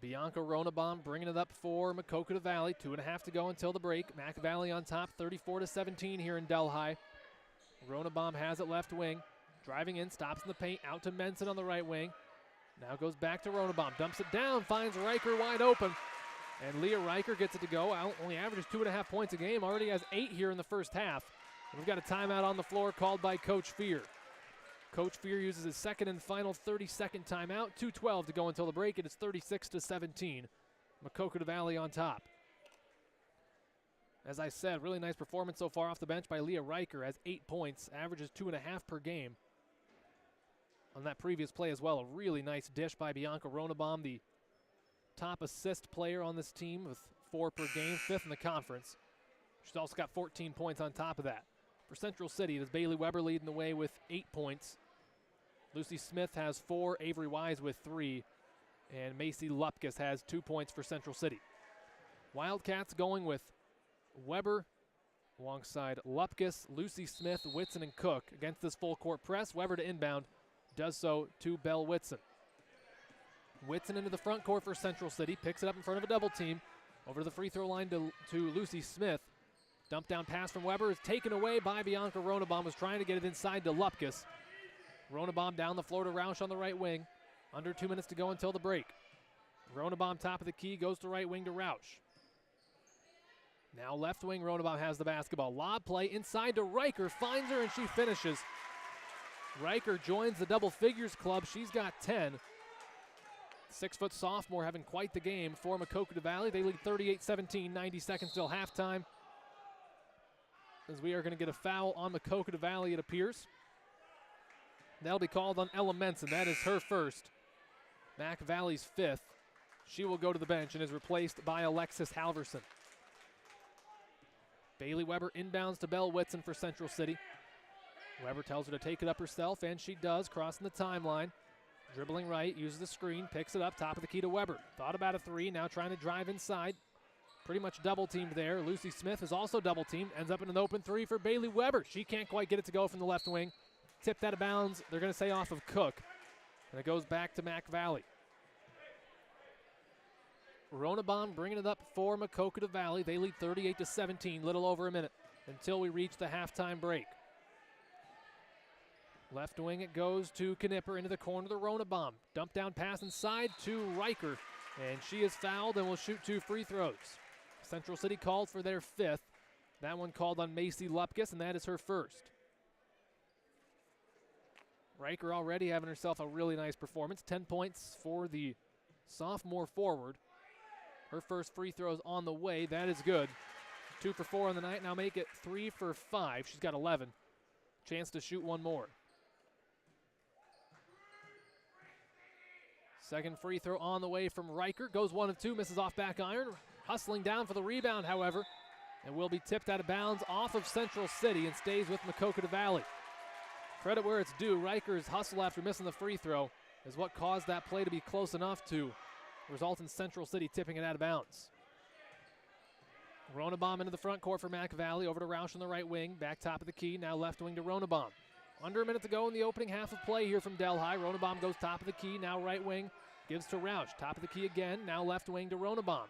Bianca Ronabaum bringing it up for Maquoketa Valley. 2.5 to go until the break. Mac Valley on top, 34-17 here in Delhi. Ronabaum has it left wing. Driving in, stops in the paint, out to Menson on the right wing. Now goes back to Ronabaum, dumps it down, finds Riker wide open. And Leah Riker gets it to go. Only averages 2.5 points a game, already has 8 here in the first half. And we've got a timeout on the floor called by Coach Fear. Coach Fear uses his second and final 30-second timeout. 2:12 to go until the break. It is 36-17. Maquoketa Valley on top. As I said, really nice performance so far off the bench by Leah Riker. Has 8 points, averages 2.5 per game. On that previous play as well, a really nice dish by Bianca Ronabaum, the top assist player on this team with 4 per game, 5th in the conference. She's also got 14 points on top of that. For Central City, it is Bailey Weber leading the way with 8 points. Lucy Smith has 4, Avery Wise with 3, and Macy Lupkus has 2 points for Central City. Wildcats going with Weber alongside Lupkus, Lucy Smith, Whitson, and Cook against this full court press. Weber to inbound, does so to Belle Whitson. Whitson into the front court for Central City, picks it up in front of a double team. Over to the free throw line to Lucy Smith. Dump down pass from Weber is taken away by Bianca Ronabaum, was trying to get it inside to Lupkus. Ronabaum down the floor to Rausch on the right wing. Under 2 minutes to go until the break. Ronabaum top of the key, goes to right wing to Rausch. Now left wing, Ronabaum has the basketball. Lob play inside to Riker, finds her and she finishes. Riker joins the double figures club, she's got 10. 6-foot sophomore having quite the game for Maquoketa Valley. They lead 38-17, 90 seconds till halftime. As we are going to get a foul on Maquoketa Valley, it appears. That'll be called on Ella Menson. That is her first. Mac Valley's 5th. She will go to the bench and is replaced by Alexis Halverson. Bailey Weber inbounds to Belle Whitson for Central City. Weber tells her to take it up herself, and she does, crossing the timeline. Dribbling right, uses the screen, picks it up, top of the key to Weber. Thought about a three, now trying to drive inside. Pretty much double-teamed there. Lucy Smith is also double-teamed, ends up in an open three for Bailey Weber. She can't quite get it to go from the left wing. tipped out of bounds. They're going to say off of Cook, and it goes back to Mac Valley. Ronabom bringing it up for Maquoketa Valley. They lead 38-17, little over a minute until we reach the halftime break. Left wing it goes to Knipper into the corner of the Ronabom. Dump down pass inside to Riker, and she is fouled and will shoot 2 free throws. Central City called for their 5th. That one called on Macy Lupkus, and that is her first. Riker already having herself a really nice performance. 10 points for the sophomore forward. Her first free throw is on the way. That is good. 2 for 4 on the night. Now make it 3 for 5. She's got 11. Chance to shoot one more. Second free throw on the way from Riker. Goes 1 of 2. Misses off back iron. Hustling down for the rebound, however. And will be tipped out of bounds off of Central City and stays with Maquoketa Valley. Credit where it's due. Riker's hustle after missing the free throw is what caused that play to be close enough to result in Central City tipping it out of bounds. Ronabom into the front court for Mac Valley. Over to Roush on the right wing. Back top of the key. Now left wing to Ronabom. Under a minute to go in the opening half of play here from Delhi. Ronabom goes top of the key. Now right wing. Gives to Roush. Top of the key again. Now left wing to Ronabom.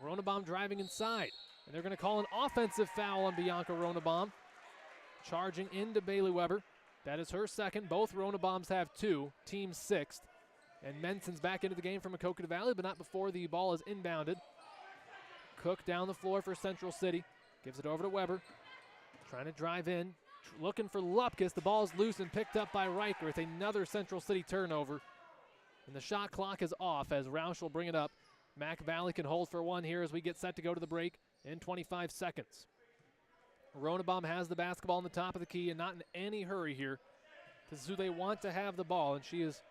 Ronabom driving inside. And they're going to call an offensive foul on Bianca Ronabom. Charging into Bailey Weber. That is her second. Both Ronaboms have 2. Team 6th. And Menson's back into the game from Maquoketa Valley, but not before the ball is inbounded. Cook down the floor for Central City. Gives it over to Weber. Trying to drive in. Looking for Lupkus. The ball is loose and picked up by Riker. It's another Central City turnover. And the shot clock is off as Roush will bring it up. Mac Valley can hold for one here as we get set to go to the break in 25 seconds. Ronabom has the basketball on the top of the key and not in any hurry here. This is who they want to have the ball, and she is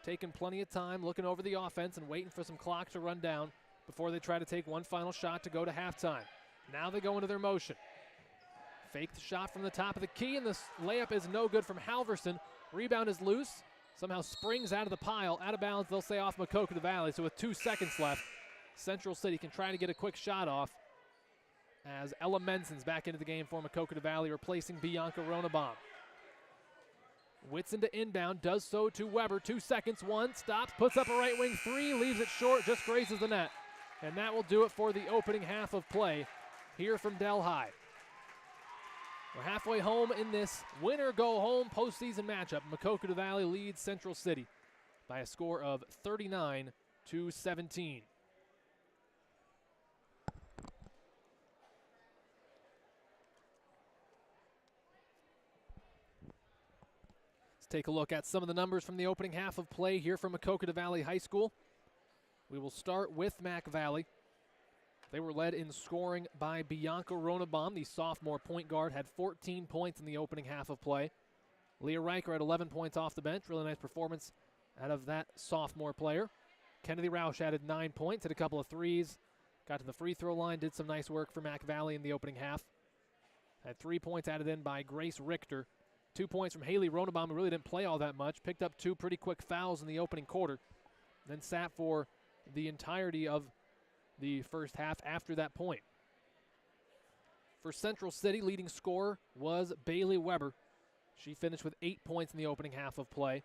taking plenty of time, looking over the offense and waiting for some clock to run down before they try to take one final shot to go to halftime. Now they go into their motion. Fake the shot from the top of the key, and the layup is no good from Halverson. Rebound is loose. Somehow springs out of the pile. Out of bounds, they'll say off Maquoketa Valley. So with 2 seconds left, Central City can try to get a quick shot off as Ella Menson's back into the game for Maquoketa Valley, replacing Bianca Ronabom. Whitson to inbound, does so to Weber. 2 seconds, 1, stops, puts up a right wing 3, leaves it short, just grazes the net. And that will do it for the opening half of play here from Delhi. We're halfway home in this winner-go-home postseason matchup. Maquoketa Valley leads Central City by a score of 39-17. Let's take a look at some of the numbers from the opening half of play here from Maquoketa Valley High School. We will start with Mac Valley. They were led in scoring by Bianca Ronabom. The sophomore point guard had 14 points in the opening half of play. Leah Riker had 11 points off the bench. Really nice performance out of that sophomore player. Kennedy Roush added 9 points, hit a couple of threes, got to the free throw line, did some nice work for Mac Valley in the opening half. Had 3 points added in by Grace Richter. 2 points from Haley Ronabom, who really didn't play all that much. Picked up 2 pretty quick fouls in the opening quarter. Then sat for the entirety of the first half after that point. For Central City, leading scorer was Bailey Weber. She finished with 8 points in the opening half of play.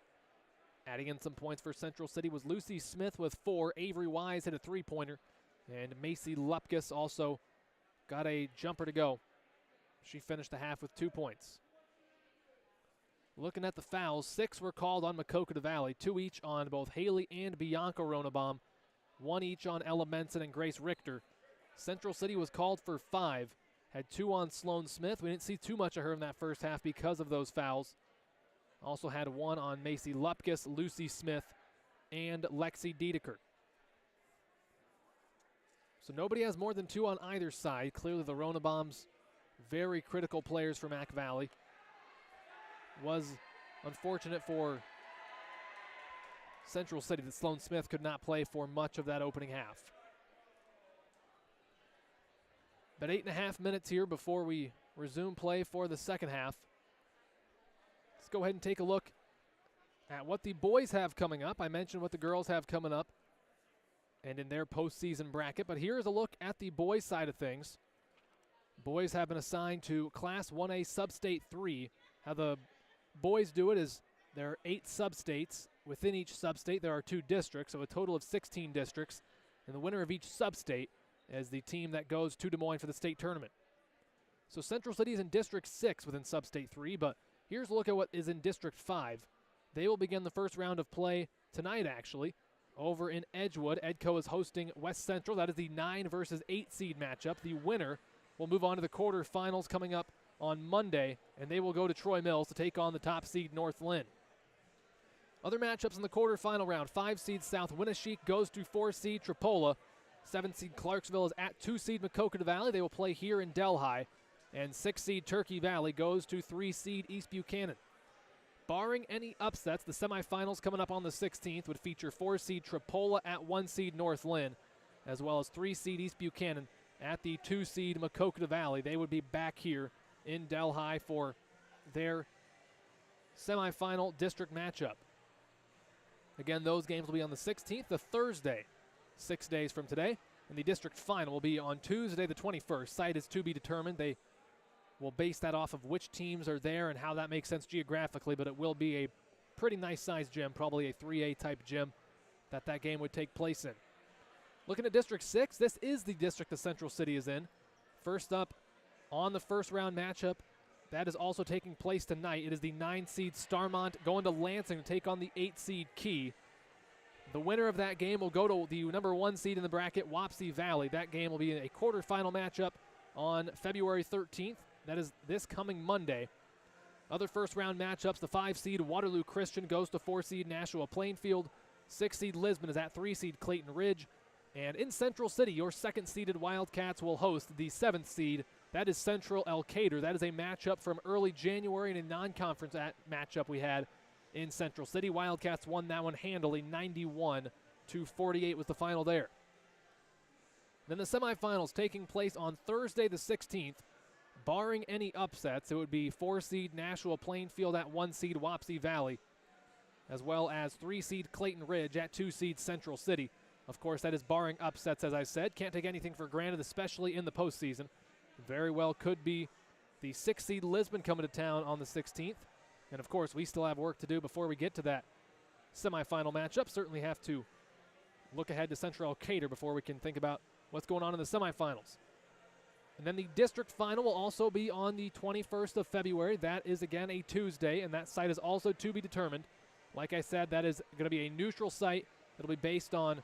Adding in some points for Central City was Lucy Smith with 4. Avery Wise hit a 3-pointer. And Macy Lupkus also got a jumper to go. She finished the half with 2 points. Looking at the fouls, 6 were called on Maquoketa Valley, 2 each on both Haley and Bianca Ronabom, 1 each on Ella Menson and Grace Richter. Central City was called for 5, had 2 on Sloan Smith. We didn't see too much of her in that first half because of those fouls. Also had 1 on Macy Lupkus, Lucy Smith, and Lexi Dedeker. So nobody has more than 2 on either side. Clearly the Ronaboms, very critical players for Mac Valley. Was unfortunate for Central City that Sloan Smith could not play for much of that opening half. But 8.5 minutes here before we resume play for the second half. Let's go ahead and take a look at what the boys have coming up. I mentioned what the girls have coming up and in their postseason bracket, but here's a look at the boys' side of things. Boys have been assigned to Class 1A Sub-State 3, how the boys do it is there are 8 sub-states. Within each sub-state there are 2 districts, so a total of 16 districts. And the winner of each sub-state is the team that goes to Des Moines for the state tournament. So Central City is in District 6 within Sub-State 3, but here's a look at what is in District 5. They will begin the first round of play tonight, actually, over in Edgewood. Edco is hosting West Central. That is the 9 versus 8 seed matchup. The winner will move on to the quarterfinals coming up on Monday, and they will go to Troy Mills to take on the top seed North Lynn. Other matchups in the quarterfinal round. 5 seed South Winneshiek goes to 4 seed Tripola. 7 seed Clarksville is at 2 seed Maquoketa Valley. They will play here in Delhi. And 6 seed Turkey Valley goes to 3 seed East Buchanan. Barring any upsets, the semifinals coming up on the 16th would feature 4 seed Tripola at 1 seed North Lynn, as well as 3 seed East Buchanan at the 2 seed Maquoketa Valley. They would be back here in Delhi for their semifinal district matchup. Again, those games will be on the 16th, the Thursday, 6 days from today. And the district final will be on Tuesday, the 21st. Site is to be determined. They will base that off of which teams are there and how that makes sense geographically, but it will be a pretty nice-sized gym, probably a 3A type gym that game would take place in. Looking at District 6, this is the district that Central City is in. First up on the first round matchup, that is also taking place tonight. It is the 9 seed Starmont going to Lansing to take on the 8 seed Key. The winner of that game will go to the number 1 seed in the bracket, Wapsie Valley. That game will be a quarterfinal matchup on February 13th. That is this coming Monday. Other first-round matchups, the 5 seed Waterloo Christian goes to 4 seed Nashua Plainfield. 6 seed Lisbon is at 3 seed Clayton Ridge. And in Central City, your 2nd seeded Wildcats will host the 7th seed. That is Central Elkader. That is a matchup from early January and a non-conference matchup we had in Central City. Wildcats won that one handily, 91-48 was the final there. Then the semifinals taking place on Thursday the 16th. Barring any upsets, it would be 4 seed Nashua Plainfield at 1 seed Wapsie Valley, as well as 3 seed Clayton Ridge at 2 seed Central City. Of course, that is barring upsets, as I said. Can't take anything for granted, especially in the postseason. Very well could be the 6 seed Lisbon coming to town on the 16th. And, of course, we still have work to do before we get to that semifinal matchup. Certainly have to look ahead to Central Elkader before we can think about what's going on in the semifinals. And then the district final will also be on the 21st of February. That is, again, a Tuesday, and that site is also to be determined. Like I said, that is going to be a neutral site. It'll be based on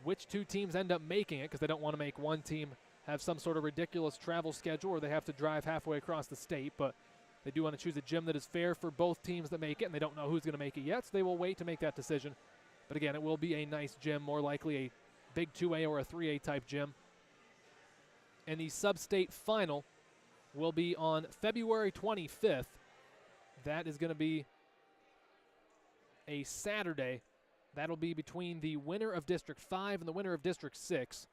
which 2 teams end up making it, because they don't want to make one team have some sort of ridiculous travel schedule or they have to drive halfway across the state. But they do want to choose a gym that is fair for both teams that make it, and they don't know who's going to make it yet, so they will wait to make that decision. But again, it will be a nice gym, more likely a big 2A or a 3A type gym. And the sub-state final will be on February 25th. That is going to be a Saturday. That'll be between the winner of District 5 and the winner of District 6.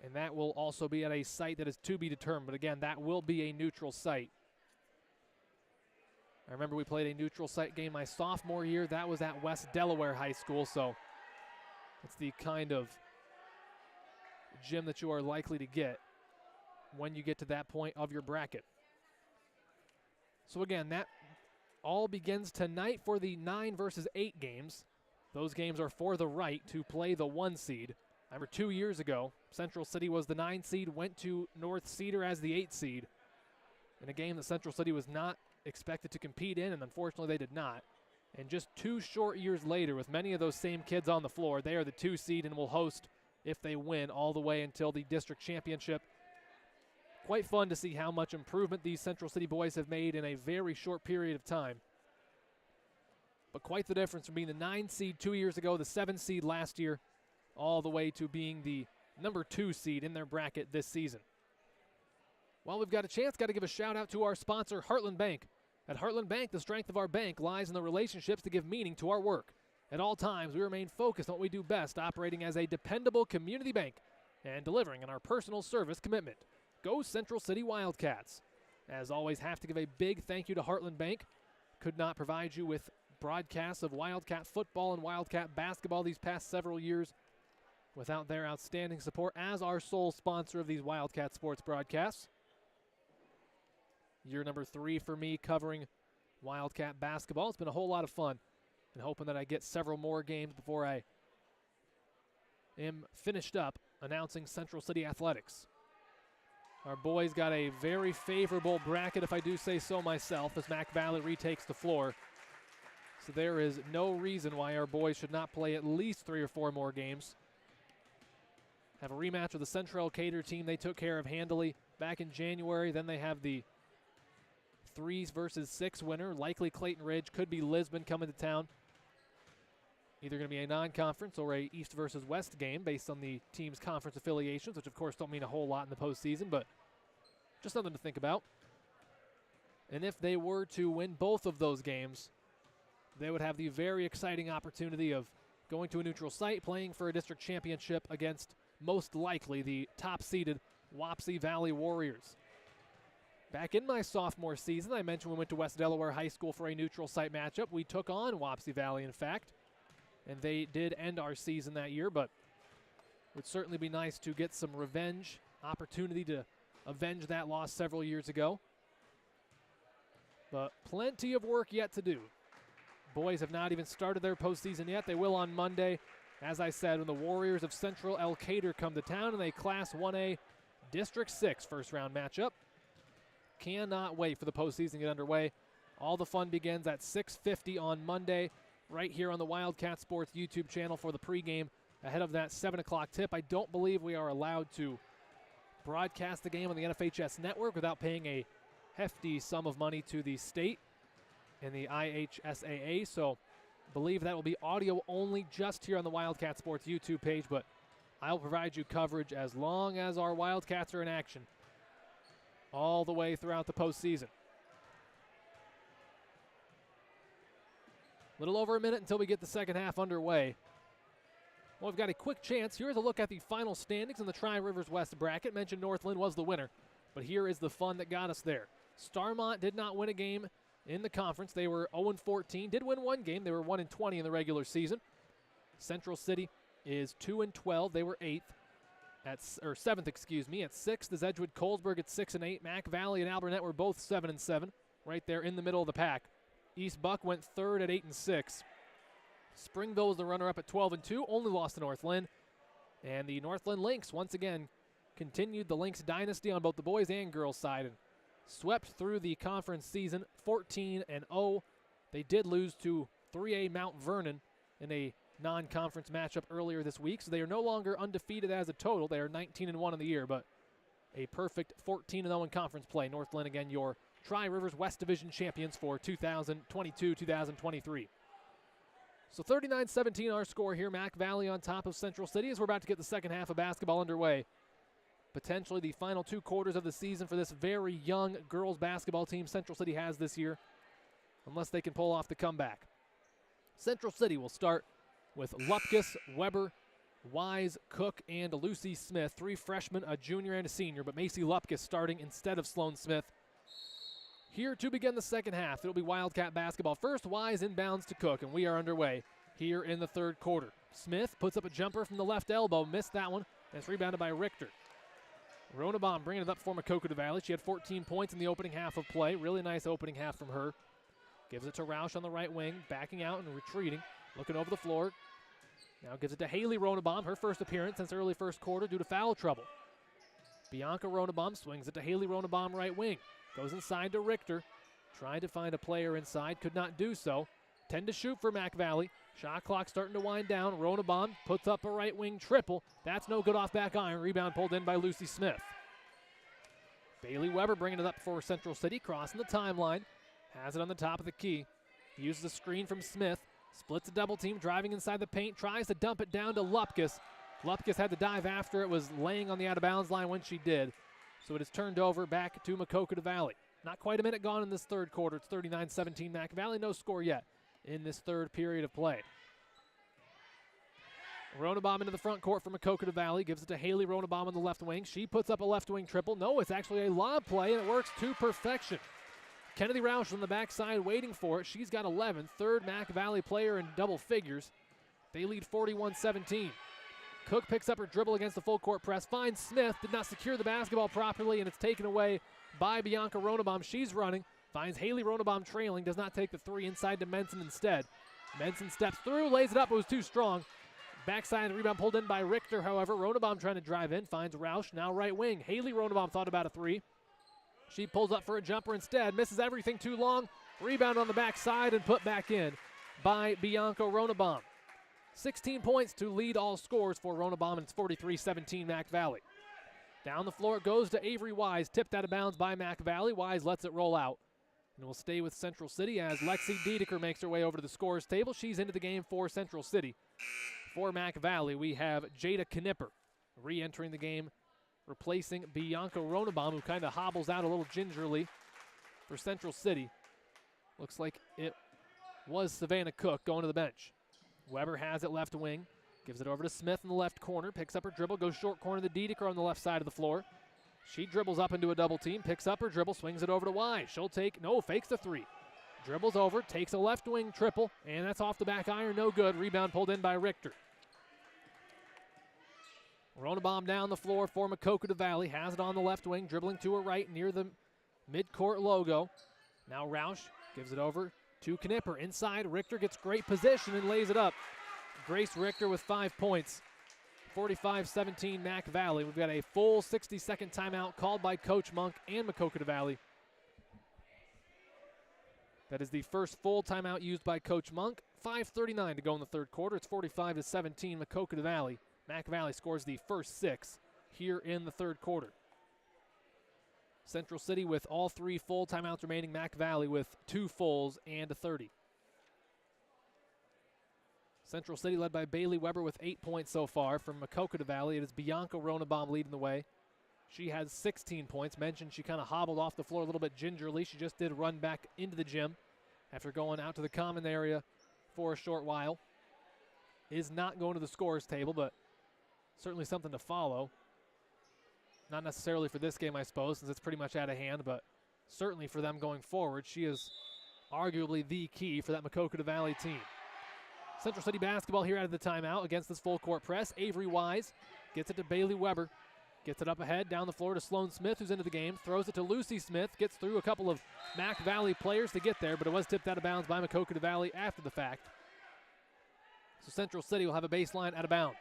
And that will also be at a site that is to be determined. But again, that will be a neutral site. I remember we played a neutral site game my sophomore year. That was at West Delaware High School. So it's the kind of gym that you are likely to get when you get to that point of your bracket. So again, that all begins tonight for the 9 versus 8 games. Those games are for the right to play the 1 seed. I remember 2 years ago, Central City was the 9 seed, went to North Cedar as the 8 seed in a game that Central City was not expected to compete in, and unfortunately they did not. And just 2 short years later, with many of those same kids on the floor, they are the 2 seed and will host, if they win, all the way until the district championship. Quite fun to see how much improvement these Central City boys have made in a very short period of time. But quite the difference from being the 9 seed 2 years ago, the 7 seed last year, all the way to being the number 2 seed in their bracket this season. While we've got a chance, got to give a shout out to our sponsor, Heartland Bank. At Heartland Bank, the strength of our bank lies in the relationships that give meaning to our work. At all times, we remain focused on what we do best, operating as a dependable community bank and delivering on our personal service commitment. Go Central City Wildcats. As always, have to give a big thank you to Heartland Bank. Could not provide you with broadcasts of Wildcat football and Wildcat basketball these past several years without their outstanding support as our sole sponsor of these Wildcat sports broadcasts. Year number 3 for me covering Wildcat basketball. It's been a whole lot of fun, and hoping that I get several more games before I am finished up announcing Central City Athletics. Our boys got a very favorable bracket, if I do say so myself, as Mac Valley retakes the floor. So there is no reason why our boys should not play at least 3 or 4 more games. Have a rematch with the Central Elkader team they took care of handily back in January. Then they have the 3s versus 6 winner, likely Clayton Ridge, could be Lisbon coming to town. Either going to be a non-conference or a East versus West game based on the team's conference affiliations, which of course don't mean a whole lot in the postseason, but just something to think about. And if they were to win both of those games, they would have the very exciting opportunity of going to a neutral site, playing for a district championship against most likely the top-seeded Wapsie Valley Warriors. Back in my sophomore season, I mentioned we went to West Delaware High School for a neutral site matchup. We took on Wapsie Valley, in fact, and they did end our season that year, but it would certainly be nice to get some revenge, opportunity to avenge that loss several years ago. But plenty of work yet to do. Boys have not even started their postseason yet. They will on Monday, as I said, when the Warriors of Central Elkader come to town in a Class 1A District 6 first-round matchup. Cannot wait for the postseason to get underway. All the fun begins at 6:50 on Monday, right here on the Wildcat Sports YouTube channel for the pregame ahead of that 7 o'clock tip. I don't believe we are allowed to broadcast the game on the NFHS network without paying a hefty sum of money to the state and the IHSAA, so I believe that will be audio only just here on the Wildcat Sports YouTube page, but I'll provide you coverage as long as our Wildcats are in action all the way throughout the postseason. Little over a minute until we get the second half underway. Well, we've got a quick chance. Here's a look at the final standings in the Tri-Rivers West bracket. Mentioned Northland was the winner, but here is the fun that got us there. Starmont did not win a game in the conference. They were 0-14. Did win one game. They were 1-20 in the regular season. Central City is 2-12. They were 7th, excuse me. At 6th is Edgewood Colesburg at 6-8. Mac Valley and Alburnett were both 7-7, right there in the middle of the pack. East Buck went 3rd at 8-6. Springville was the runner-up at 12-2, only lost to Northland. And the Northland Lynx, once again, continued the Lynx dynasty on both the boys and girls side and swept through the conference season 14-0. They did lose to 3A Mount Vernon in a non-conference matchup earlier this week, so they are no longer undefeated as a total. They are 19-1 in the year, but a perfect 14-0 in conference play. Northland, again, your Tri-Rivers West Division champions for 2022-2023. So 39-17 our score here. Mac Valley on top of Central City as we're about to get the second half of basketball underway. Potentially the final 2 quarters of the season for this very young girls basketball team Central City has this year, unless they can pull off the comeback. Central City will start with Lupkus, Weber, Wise, Cook, and Lucy Smith. 3 freshmen, a junior, and a senior, but Macy Lupkus starting instead of Sloan Smith. Here to begin the second half, it'll be Wildcat basketball. First, Wise inbounds to Cook, and we are underway here in the third quarter. Smith puts up a jumper from the left elbow, missed that one, and it's rebounded by Richter. Ronabaum bringing it up for Maquoketa Valley. She had 14 points in the opening half of play. Really nice opening half from her. Gives it to Roush on the right wing, backing out and retreating, looking over the floor. Now gives it to Haley Ronabaum, her first appearance since early first quarter due to foul trouble. Bianca Ronabaum swings it to Haley Ronabaum right wing. Goes inside to Richter, trying to find a player inside, could not do so. 10 to shoot for Mac Valley. Shot clock starting to wind down. Ronabaum puts up a right wing triple. That's no good off back iron. Rebound pulled in by Lucy Smith. Bailey Weber bringing it up for Central City, crossing the timeline. Has it on the top of the key. Uses a screen from Smith. Splits a double team, driving inside the paint. Tries to dump it down to Lupkus. Lupkus had to dive after it, was laying on the out-of-bounds line when she did. So it is turned over back to Maquoketa Valley. Not quite a minute gone in this third quarter. It's 39-17 Mac Valley. No score yet in this third period of play. Ronabaum into the front court for Maquoketa Valley. Gives it to Haley Ronabaum on the left wing. She puts up a left wing triple. No, it's actually a lob play, and it works to perfection. Kennedy Roush on the backside waiting for it. She's got 11. Third Mac Valley player in double figures. They lead 41-17. Cook picks up her dribble against the full court press, finds Smith, did not secure the basketball properly, and it's taken away by Bianca Ronebaum. She's running, finds Haley Ronebaum trailing, does not take the three, inside to Menson instead. Menson steps through, lays it up, it was too strong. Backside the rebound pulled in by Richter, however. Ronebaum trying to drive in, finds Roush, now right wing. Haley Ronebaum thought about a three. She pulls up for a jumper instead, misses everything too long. Rebound on the backside and put back in by Bianca Ronebaum. 16 points to lead all scores for Ronebaum, and it's 43-17 Mac Valley. Down the floor it goes to Avery Wise, tipped out of bounds by Mac Valley. Wise lets it roll out. And we'll stay with Central City as Lexi Dedeker makes her way over to the scores table. She's into the game for Central City. For Mac Valley, we have Jada Knipper re-entering the game, replacing Bianca Ronebaum, who kind of hobbles out a little gingerly for Central City. Looks like it was Savannah Cook going to the bench. Weber has it left wing, gives it over to Smith in the left corner, picks up her dribble, goes short corner to Dedeker on the left side of the floor. She dribbles up into a double team, picks up her dribble, swings it over to Wise. She'll fakes the three. Dribbles over, takes a left wing triple, and that's off the back iron, no good. Rebound pulled in by Richter. Ronebaum down the floor for Maquoketa Valley, has it on the left wing, dribbling to her right near the midcourt logo. Now Roush gives it over to Knipper. Inside, Richter gets great position and lays it up. Grace Richter with 5 points. 45-17 Mac Valley. We've got a full 60-second timeout called by Coach Monk and Maquoketa Valley. That is the first full timeout used by Coach Monk. 5:39 to go in the third quarter. It's 45-17 Maquoketa Valley. Mac Valley scores the first 6 here in the third quarter. Central City with all 3 full timeouts remaining. Mac Valley with 2 fulls and a 30. Central City led by Bailey Weber with 8 points so far. From Maquoketa Valley, it is Bianca Ronebaum leading the way. She has 16 points. Mentioned she kind of hobbled off the floor a little bit gingerly. She just did run back into the gym after going out to the common area for a short while. Is not going to the scores table, but certainly something to follow. Not necessarily for this game, I suppose, since it's pretty much out of hand, but certainly for them going forward. She is arguably the key for that Maquoketa Valley team. Central City basketball here out of the timeout against this full court press. Avery Wise gets it to Bailey Weber. Gets it up ahead, down the floor to Sloan Smith, who's into the game. Throws it to Lucy Smith. Gets through a couple of Mac Valley players to get there, but it was tipped out of bounds by Maquoketa Valley after the fact. So Central City will have a baseline out of bounds.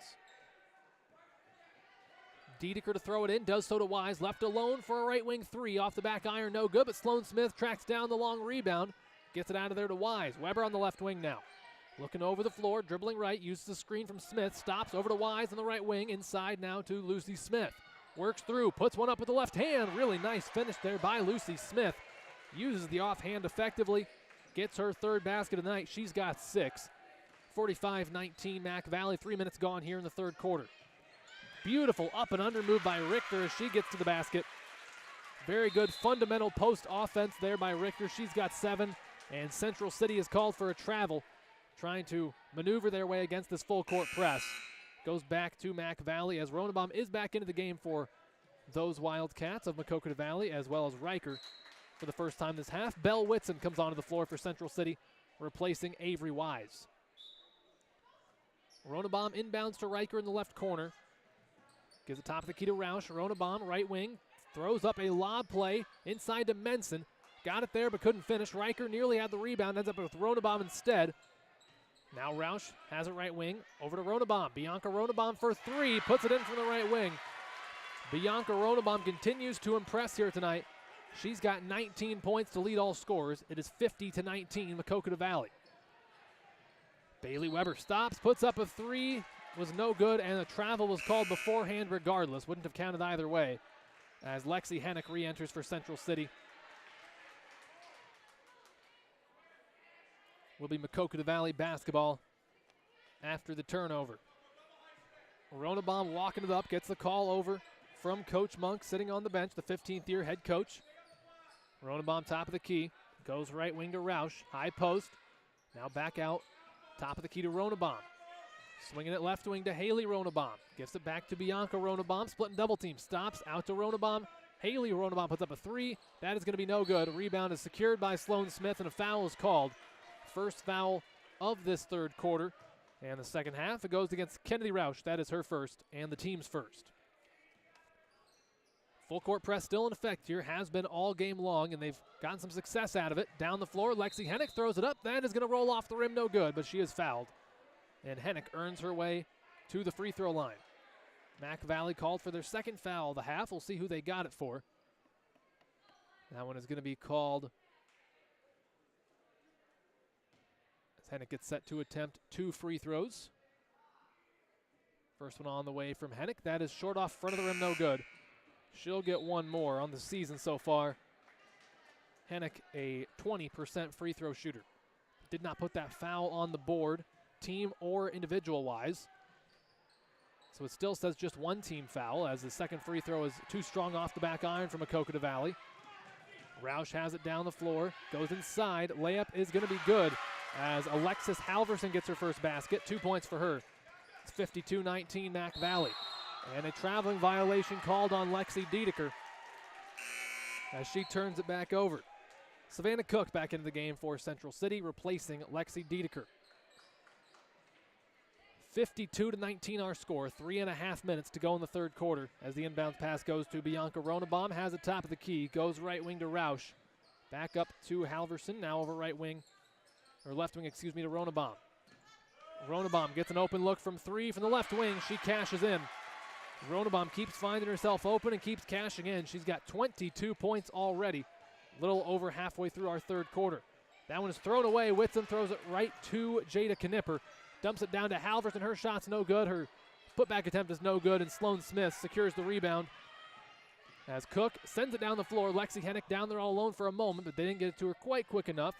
Dedeker to throw it in, does so to Wise. Left alone for a right wing three. Off the back iron, no good, but Sloan Smith tracks down the long rebound. Gets it out of there to Wise. Weber on the left wing now. Looking over the floor, dribbling right, uses the screen from Smith, stops over to Wise on the right wing, inside now to Lucy Smith. Works through, puts one up with the left hand. Really nice finish there by Lucy Smith. Uses the offhand effectively, gets her third basket of the night. She's got 6. 45-19 Mac Valley, 3 minutes gone here in the third quarter. Beautiful up and under move by Richter as she gets to the basket. Very good fundamental post offense there by Richter. She's got 7, and Central City is called for a travel, trying to maneuver their way against this full court press. Goes back to Mac Valley as Ronebaum is back into the game for those Wildcats of Maquoketa Valley, as well as Riker for the first time this half. Belle Whitson comes onto the floor for Central City, replacing Avery Wise. Ronebaum inbounds to Riker in the left corner. Gives the top of the key to Roush. Ronebaum, right wing, throws up a lob play inside to Menson. Got it there but couldn't finish. Riker nearly had the rebound, ends up with Ronebaum instead. Now Roush has it right wing, over to Ronebaum. Bianca Ronebaum for 3, puts it in from the right wing. Bianca Ronebaum continues to impress here tonight. She's got 19 points to lead all scorers. It is 50-19 Maquoketa Valley. Bailey Weber stops, puts up a 3, was no good, and a travel was called beforehand regardless. Wouldn't have counted either way, as Lexi Hennick re-enters for Central City. Will be Maquoketa Valley basketball after the turnover. Ronebaum walking it up, gets the call over from Coach Monk, sitting on the bench, the 15th year head coach. Ronebaum top of the key, goes right wing to Roush, high post. Now back out, top of the key to Ronebaum. Swinging it left wing to Haley Ronebaum. Gives it back to Bianca Ronebaum, splitting double team, stops out to Ronebaum. Haley Ronebaum puts up a 3. That is going to be no good. A rebound is secured by Sloan Smith, and a foul is called. First foul of this third quarter. And the second half, it goes against Kennedy Roush. That is her first and the team's first. Full court press still in effect here, has been all game long, and they've gotten some success out of it. Down the floor, Lexi Hennick throws it up. That is going to roll off the rim, no good, but she is fouled. And Hennick earns her way to the free throw line. Mac Valley called for their second foul of the half. We'll see who they got it for. That one is going to be called as Hennick gets set to attempt 2 free throws. First one on the way from Hennick. That is short off front of the rim, no good. She'll get one more on the season so far. Hennick, a 20% free throw shooter. Did not put that foul on the board, team or individual-wise. So it still says just one team foul, as the second free throw is too strong off the back iron from Maquoketa Valley. Roush has it down the floor, goes inside. Layup is going to be good as Alexis Halverson gets her first basket. 2 points for her. It's 52-19 Mac Valley. And a traveling violation called on Lexi Dedeker as she turns it back over. Savannah Cook back into the game for Central City, replacing Lexi Dedeker. 52-19 our score. 3.5 minutes to go in the third quarter as the inbound pass goes to Bianca Ronabaum. Has it top of the key. Goes right wing to Roush. Back up to Halverson. Now over right wing, or left wing, excuse me, to Ronabaum. Ronabaum gets an open look from 3 from the left wing. She cashes in. Ronabaum keeps finding herself open and keeps cashing in. She's got 22 points already, a little over halfway through our third quarter. That one is thrown away. Whitson throws it right to Jada Knipper. Dumps it down to Halverson. Her shot's no good. Her putback attempt is no good, and Sloan Smith secures the rebound as Cook sends it down the floor. Lexi Hennick down there all alone for a moment, but they didn't get it to her quite quick enough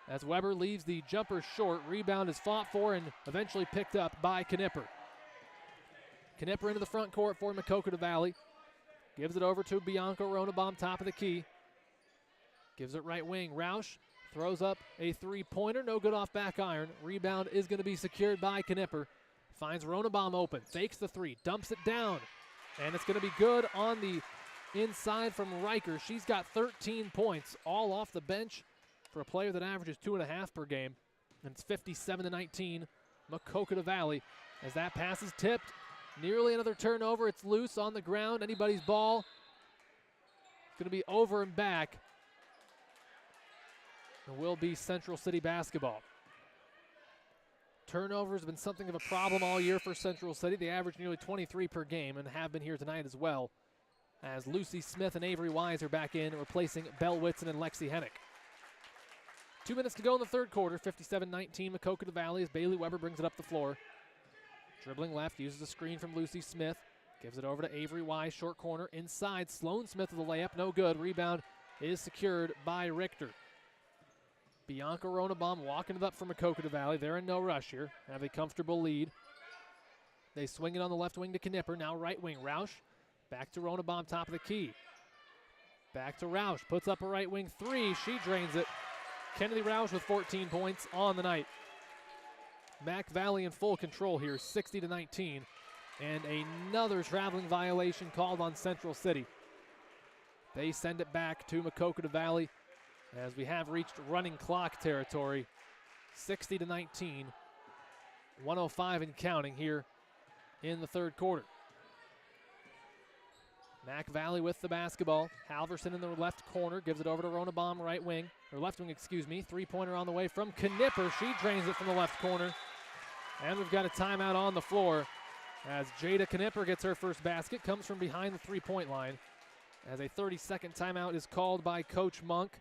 as Weber leaves the jumper short. Rebound is fought for and eventually picked up by Knipper. Knipper into the front court for Maquoketa Valley. Gives it over to Bianca Ronabaum, top of the key. Gives it right wing. Roush throws up a three-pointer. No good off back iron. Rebound is going to be secured by Knipper. Finds Ronabaum open. Fakes the three. Dumps it down. And it's going to be good on the inside from Riker. She's got 13 points, all off the bench for a player that averages 2.5 per game. And it's 57-19 Maquoketa Valley as that pass is tipped. Nearly another turnover. It's loose on the ground. Anybody's ball. It's going to be over and back. It will be Central City basketball. Turnovers have been something of a problem all year for Central City. They average nearly 23 per game and have been here tonight as well, as Lucy Smith and Avery Wise are back in, replacing Belle Whitson and Lexi Hennick. 2 minutes to go in the third quarter. 57-19 Maquoketa Valley as Bailey Weber brings it up the floor. Dribbling left, uses a screen from Lucy Smith. Gives it over to Avery Wise, short corner. Inside, Sloan Smith with a layup, no good. Rebound is secured by Richter. Bianca Ronabaum walking it up for Maquoketa Valley. They're in no rush here. Have a comfortable lead. They swing it on the left wing to Knipper. Now right wing. Roush back to Ronabaum, top of the key. Back to Roush. Puts up a right wing three. She drains it. Kennedy Roush with 14 points on the night. Mac Valley in full control here, 60-19. And another traveling violation called on Central City. They send it back to Maquoketa Valley as we have reached running clock territory. 60-19. 105 and counting here in the third quarter. Mac Valley with the basketball. Halverson in the left corner, gives it over to Ronabaum, right wing, or left wing, excuse me. Three-pointer on the way from Knipper. She drains it from the left corner. And we've got a timeout on the floor as Jada Knipper gets her first basket. Comes from behind the three-point line as a 30-second timeout is called by Coach Monk.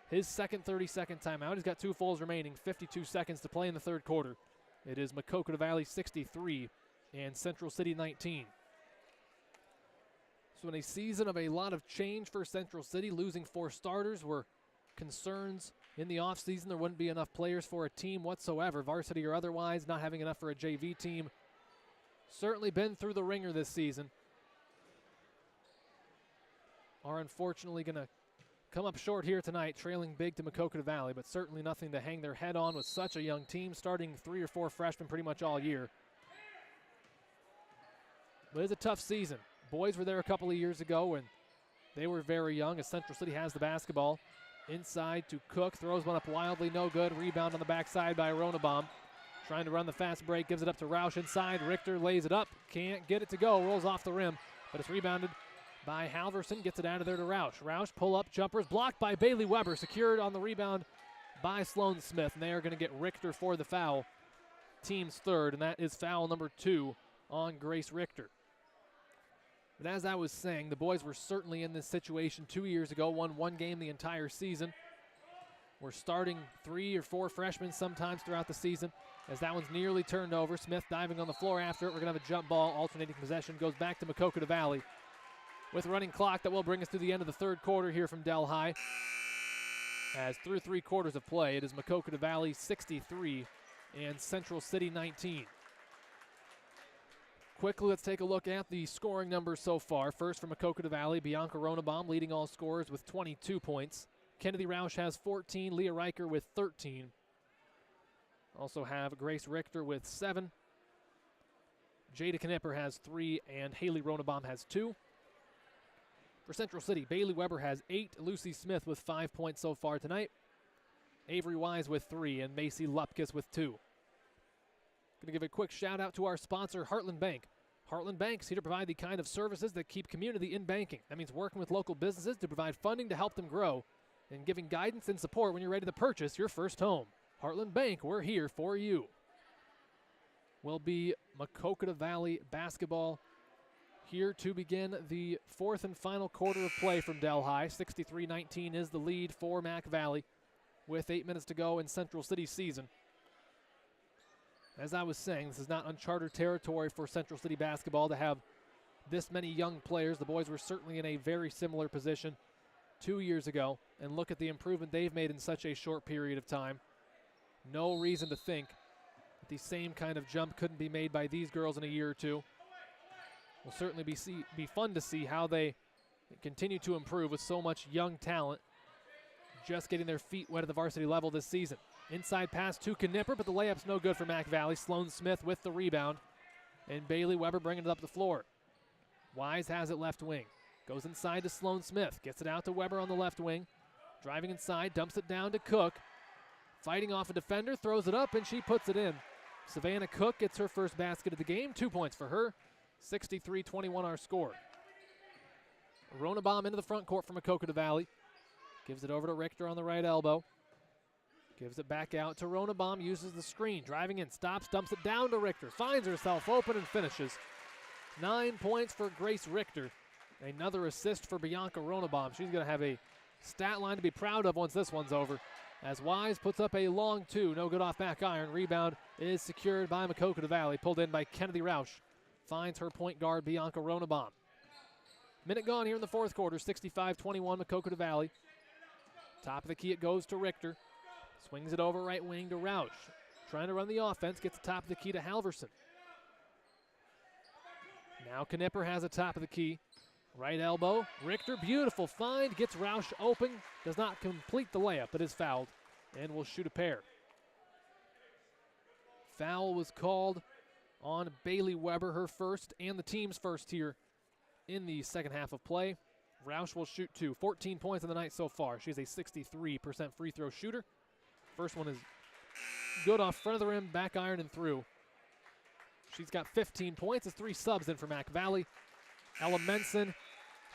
His second 30-second timeout. He's got 2 fulls remaining, 52 seconds to play in the third quarter. It is Maquoketa Valley 63 and Central City 19. So in a season of a lot of change for Central City, losing 4 starters were concerns in the offseason. There wouldn't be enough players for a team whatsoever, varsity or otherwise, not having enough for a JV team. Certainly been through the ringer this season. Are unfortunately going to come up short here tonight, trailing big to Maquoketa Valley, but certainly nothing to hang their head on with such a young team, starting 3 or 4 freshmen pretty much all year. But it's a tough season. Boys were there a couple of years ago when they were very young, as Central City has the basketball. Inside to Cook, throws one up wildly, no good. Rebound on the backside by Ronabaum. trying to run the fast break, gives it up to Roush inside. Richter lays it up, can't get it to go, rolls off the rim, but it's rebounded by Halverson, gets it out of there to Roush. Roush pull-up jumpers blocked by Bailey Weber, secured on the rebound by Sloan Smith, and they are going to get Richter for the foul. Team's third, and that is foul number 2 on Grace Richter. But as I was saying, the boys were certainly in this situation 2 years ago, won one game the entire season. We're starting 3 or 4 freshmen sometimes throughout the season, as that one's nearly turned over. Smith diving on the floor after it. We're going to have a jump ball, alternating possession, goes back to Maquoketa Valley. With a running clock that will bring us to the end of the third quarter here from Delhi. As through 3 quarters of play, it is Maquoketa Valley 63 and Central City 19. Quickly, let's take a look at the scoring numbers so far. First from Maquoketa Valley, Bianca Ronabaum leading all scorers with 22 points. Kennedy Roush has 14, Leah Riker with 13. Also have Grace Richter with 7. Jada Knipper has 3, and Haley Ronabaum has 2. For Central City, Bailey Weber has 8, Lucy Smith with 5 points so far tonight, Avery Wise with 3, and Macy Lupkis with 2. Going to give a quick shout out to our sponsor, Heartland Bank. Heartland Bank's here to provide the kind of services that keep community in banking. That means working with local businesses to provide funding to help them grow and giving guidance and support when you're ready to purchase your first home. Heartland Bank, we're here for you. Will be Maquoketa Valley basketball here to begin the 4th and final quarter of play from Delhi. 63-19 is the lead for Mac Valley with 8 minutes to go in Central City's season. As I was saying, this is not uncharted territory for Central City basketball to have this many young players. The boys were certainly in a very similar position 2 years ago, and look at the improvement they've made in such a short period of time. No reason to think that the same kind of jump couldn't be made by these girls in a year or two. Will certainly be fun to see how they continue to improve with so much young talent just getting their feet wet at the varsity level this season. Inside pass to Knipper, but the layup's no good for Mac Valley. Sloan Smith with the rebound, and Bailey Weber bringing it up the floor. Wise has it left wing. Goes inside to Sloan Smith. Gets it out to Weber on the left wing. Driving inside, dumps it down to Cook. Fighting off a defender, throws it up, and she puts it in. Savannah Cook gets her first basket of the game. 2 points for her. 63-21 our score. Ronabaum into the front court from Maquoketa Valley. Gives it over to Richter on the right elbow. Gives it back out to Ronabaum. Uses the screen. Driving in. Stops. Dumps it down to Richter. Finds herself open and finishes. 9 points for Grace Richter. Another assist for Bianca Ronabaum. She's going to have a stat line to be proud of once this one's over. As Wise puts up a long 2. No good off back iron. Rebound is secured by Maquoketa Valley. Pulled in by Kennedy Roush. Finds her point guard, Bianca Ronabaum. Minute gone here in the fourth quarter. 65-21 Maquoketa Valley. Top of the key, it goes to Richter. Swings it over right wing to Roush. Trying to run the offense. Gets the top of the key to Halverson. Now Knipper has a top of the key. Right elbow. Richter, beautiful find. Gets Roush open. Does not complete the layup, but is fouled. And will shoot a pair. Foul was called on Bailey Weber, her first and the team's first here in the second half of play. Roush will shoot 2. 14 points in the night so far. She's a 63% free throw shooter. First one is good off front of the rim, back iron and through. She's got 15 points. It's 3 subs in for Mac Valley. Ella Menson,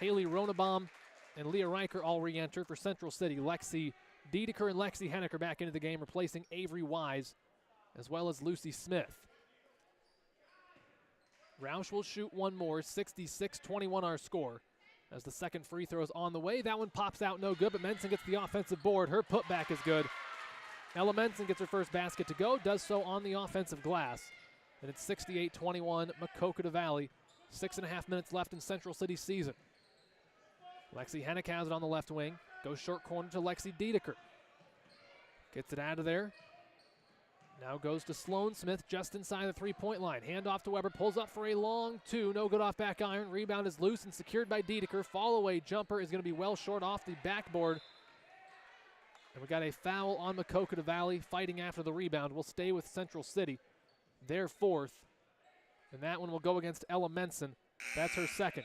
Haley Ronabaum, and Leah Riker all re-enter for Central City. Lexi Dedeker and Lexi Hennick are back into the game, replacing Avery Wise, as well as Lucy Smith. Roush will shoot one more. 66-21 our score. As the second free throw is on the way. That one pops out no good, but Menson gets the offensive board. Her putback is good. Ella Menson gets her first basket to go. Does so on the offensive glass. And it's 68-21 Maquoketa Valley. 6.5 minutes left in Central City's season. Lexi Hennick has it on the left wing. Goes short corner to Lexi Dedeker. Gets it out of there. Now goes to Sloan Smith just inside the three-point line. Handoff to Weber, pulls up for a long 2. No good off back iron. Rebound is loose and secured by Dedeker. Fall-away jumper is going to be well short off the backboard. And we got a foul on Maquoketa Valley fighting after the rebound. We'll stay with Central City. Their fourth. And that one will go against Ella Menson. That's her second.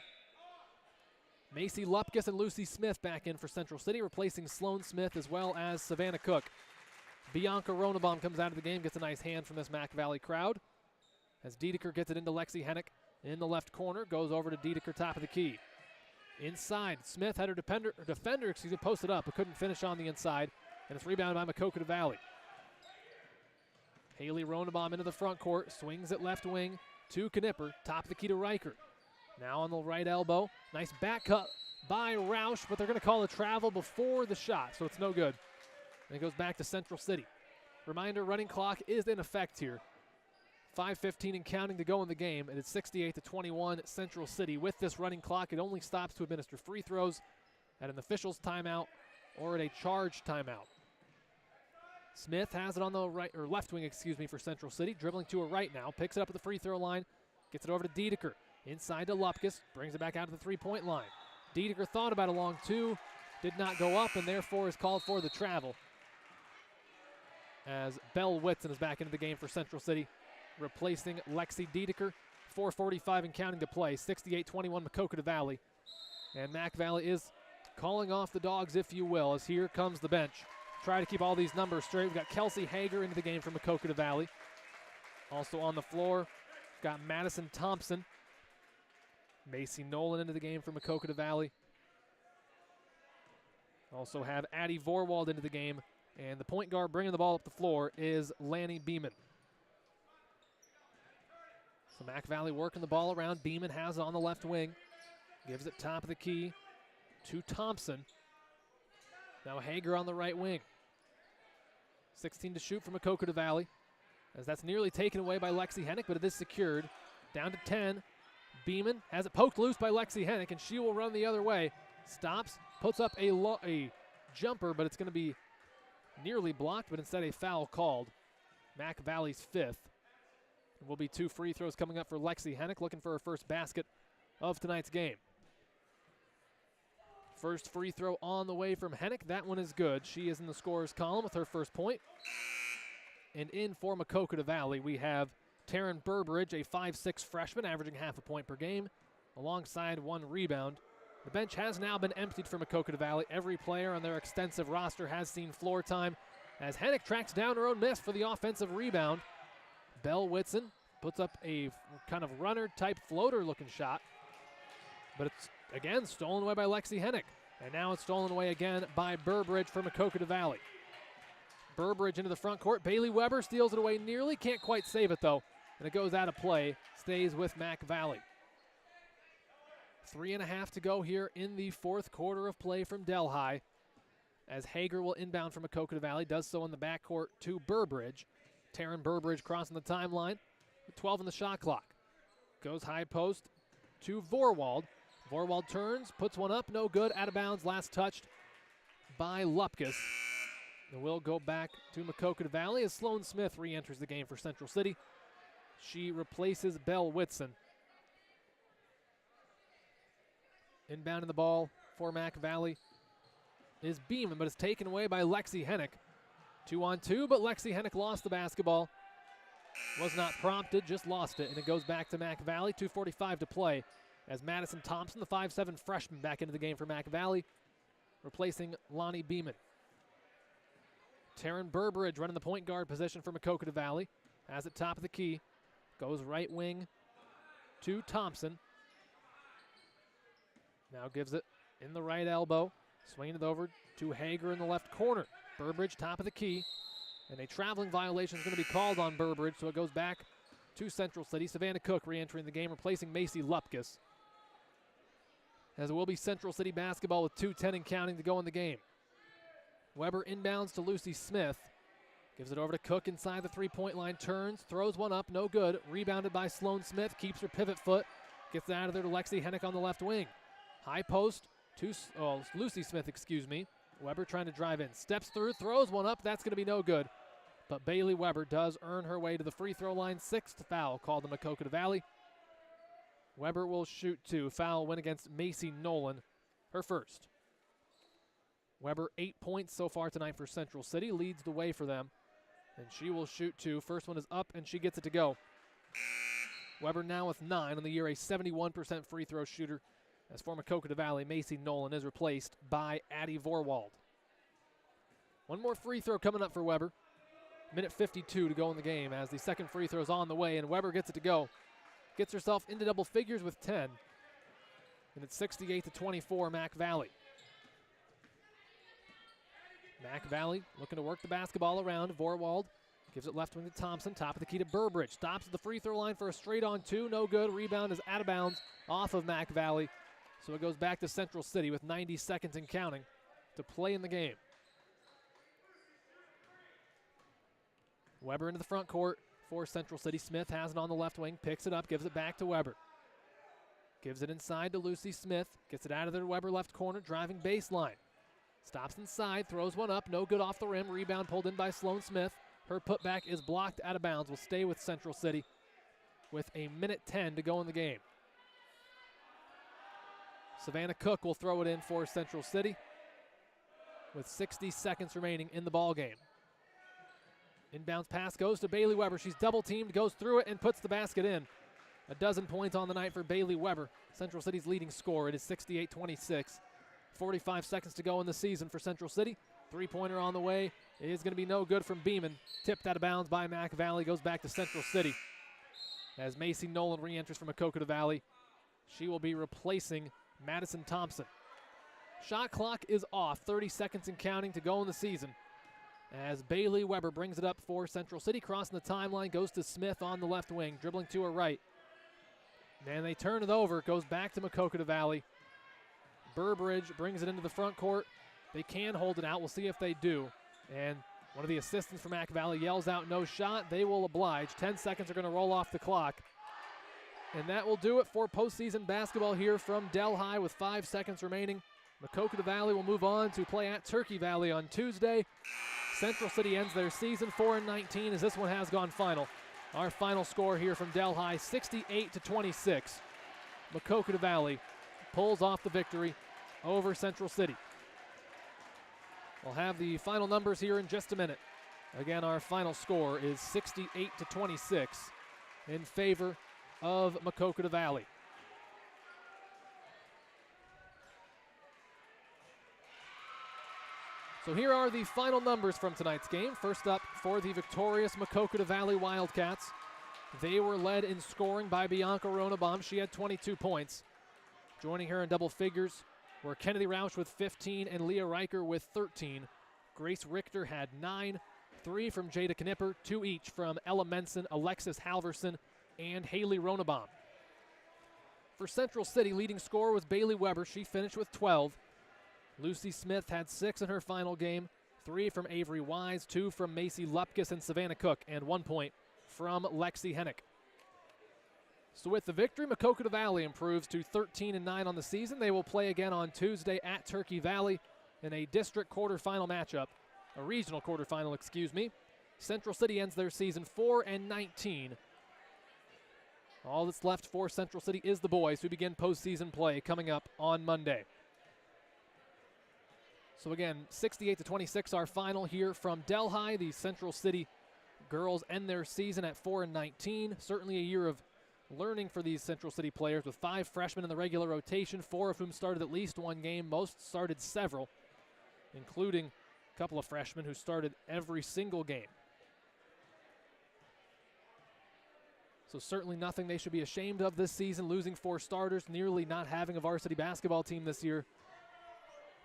Macy Lupkis and Lucy Smith back in for Central City, replacing Sloan Smith as well as Savannah Cook. Bianca Ronabaum comes out of the game, gets a nice hand from this Mac Valley crowd. As Dedeker gets it into Lexi Hennick in the left corner, goes over to Dedeker, top of the key. Inside, Smith had her defender posted up, but couldn't finish on the inside, and it's rebounded by Maquoketa Valley. Haley Ronabaum into the front court, swings it left wing to Knipper, top of the key to Riker. Now on the right elbow, nice back cut by Roush, but they're going to call a travel before the shot, so it's no good. And it goes back to Central City. Reminder, running clock is in effect here. 5:15 and counting to go in the game, and it's 68-21 Central City. With this running clock, it only stops to administer free throws at an official's timeout or at a charged timeout. Smith has it on the right, or left wing, for Central City, dribbling to her right now, picks it up at the free throw line, gets it over to Dedeker, inside to Lupkus, brings it back out to the three-point line. Dedeker thought about a long two, did not go up, and therefore is called for the travel. As Belle Whitson is back into the game for Central City, replacing Lexi Dedeker. 4:45 and counting to play, 68-21 Maquoketa Valley. And Mac Valley is calling off the dogs, if you will, as here comes the bench. Try to keep all these numbers straight. We've got Kelsey Hager into the game for Maquoketa Valley. Also on the floor, we've got Madison Thompson. Macy Nolan into the game for Maquoketa Valley. Also have Addie Vorwald into the game. And the point guard bringing the ball up the floor is Lanny Beeman. So Mac Valley working the ball around. Beeman has it on the left wing. Gives it top of the key to Thompson. Now Hager on the right wing. 16 to shoot from Maquoketa Valley, as that's nearly taken away by Lexi Hennick, but it is secured. Down to 10. Beeman has it poked loose by Lexi Hennick, and she will run the other way. Stops, puts up a jumper, but it's going to be nearly blocked, but instead a foul called. Mac Valley's fifth. Will be 2 free throws coming up for Lexi Hennick, looking for her first basket of tonight's game. First free throw on the way from Hennick. That one is good. She is in the scorer's column with her first point. And in for Maquoketa Valley, we have Taryn Burbridge, a 5'6" freshman, averaging half a point per game, alongside 1 rebound. The bench has now been emptied for Maquoketa Valley. Every player on their extensive roster has seen floor time, as Hennick tracks down her own miss for the offensive rebound. Belle Whitson puts up a kind of runner-type floater-looking shot, but it's, again, stolen away by Lexi Hennick. And now it's stolen away again by Burbridge from Maquoketa Valley. Burbridge into the front court. Bailey Weber steals it away nearly. Can't quite save it, though. And it goes out of play. Stays with Mac Valley. 3.5 to go here in the fourth quarter of play from Delhi, as Hager will inbound from Maquoketa Valley. Does so in the backcourt to Burbridge. Taryn Burbridge crossing the timeline with 12 on the shot clock. Goes high post to Vorwald. Vorwald turns, puts one up, no good, out of bounds, last touched by Lupkus. And we'll go back to Maquoketa Valley as Sloan Smith re-enters the game for Central City. She replaces Belle Whitson. Inbounding the ball for Mac Valley is Beeman, but it's taken away by Lexi Hennick. 2-on-2, but Lexi Hennick lost the basketball. Was not prompted, just lost it, and it goes back to Mac Valley. 2:45 to play as Madison Thompson, the 5'7" freshman, back into the game for Mac Valley, replacing Lonnie Beeman. Taryn Burbridge running the point guard position for Maquoketa Valley. Has it top of the key. Goes right wing to Thompson. Now gives it in the right elbow. Swinging it over to Hager in the left corner. Burbridge top of the key. And a traveling violation is going to be called on Burbridge, so it goes back to Central City. Savannah Cook re-entering the game, replacing Macy Lupkus. As it will be Central City basketball with 2:10 and counting to go in the game. Weber inbounds to Lucy Smith. Gives it over to Cook inside the three-point line. Turns, throws one up, no good. Rebounded by Sloan Smith, keeps her pivot foot. Gets it out of there to Lexi Hennick on the left wing. High post to Lucy Smith, Weber trying to drive in. Steps through, throws one up. That's going to be no good. But Bailey Weber does earn her way to the free throw line. 6th foul called to Maquoketa Valley. Weber will shoot 2. Foul win against Macy Nolan, her first. Weber 8 points so far tonight for Central City. Leads the way for them. And she will shoot 2. First one is up, and she gets it to go. Weber now with 9 on the year, a 71% free throw shooter. As for Maquoketa Valley, Macy Nolan is replaced by Addie Vorwald. One more free throw coming up for Weber. Minute 52 to go in the game as the second free throw is on the way, and Weber gets it to go. Gets herself into double figures with 10. And it's 68-24, Mac Valley. Mac Valley looking to work the basketball around. Vorwald gives it left wing to Thompson. Top of the key to Burbridge. Stops at the free throw line for a straight on two. No good. Rebound is out of bounds off of Mac Valley. So it goes back to Central City with 90 seconds and counting to play in the game. Weber into the front court for Central City. Smith has it on the left wing. Picks it up. Gives it back to Weber. Gives it inside to Lucy Smith. Gets it out of there to Weber left corner. Driving baseline. Stops inside. Throws one up. No good off the rim. Rebound pulled in by Sloan Smith. Her putback is blocked out of bounds. Will stay with Central City with a minute 10 to go in the game. Savannah Cook will throw it in for Central City with 60 seconds remaining in the ball game. Inbounds pass goes to Bailey Weber. She's double teamed, goes through it, and puts the basket in. A dozen points on the night for Bailey Weber, Central City's leading scorer. It is 68-26. 45 seconds to go in the season for Central City. Three-pointer on the way. It is going to be no good from Beeman. Tipped out of bounds by Mac Valley. Goes back to Central City as Macy Nolan re-enters from Maquoketa Valley. She will be replacing Madison Thompson. Shot clock is off. 30 seconds and counting to go in the season as Bailey Weber brings it up for Central City. Crossing the timeline, goes to Smith on the left wing, dribbling to her right. And they turn it over. Goes back to Maquoketa Valley. Burbridge brings it into the front court. They can hold it out. We'll see if they do. And one of the assistants from Mac Valley yells out, no shot. They will oblige. 10 seconds are going to roll off the clock. And that will do it for postseason basketball here from Delhi with 5 seconds remaining. Maquoketa Valley will move on to play at Turkey Valley on Tuesday. Central City ends their season 4-19 as this one has gone final. Our final score here from Delhi, 68-26. Maquoketa Valley pulls off the victory over Central City. We'll have the final numbers here in just a minute. Again, our final score is 68-26 in favor of Maquoketa Valley. So here are the final numbers from tonight's game. First up for the victorious Maquoketa Valley Wildcats. They were led in scoring by Bianca Ronabaum. She had 22 points. Joining her in double figures were Kennedy Rausch with 15 and Leah Riker with 13. Grace Richter had 9, 3 from Jada Knipper, 2 each from Ella Menson, Alexis Halverson, and Haley Ronabaum. For Central City, leading scorer was Bailey Weber. She finished with 12. Lucy Smith had 6 in her final game, 3 from Avery Wise, 2 from Macy Lupkus and Savannah Cook, and 1 point from Lexi Hennick. So with the victory, Maquoketa Valley improves to 13-9 on the season. They will play again on Tuesday at Turkey Valley in a district quarterfinal matchup, a regional quarterfinal, excuse me. Central City ends their season 4-19. All that's left for Central City is the boys, who begin postseason play coming up on Monday. So again, 68-26, our final here from Delhi. The Central City girls end their season at 4-19. Certainly a year of learning for these Central City players, with 5 freshmen in the regular rotation, 4 of whom started at least one game. Most started several, including a couple of freshmen who started every single game. So certainly nothing they should be ashamed of this season, losing 4 starters, nearly not having a varsity basketball team this year.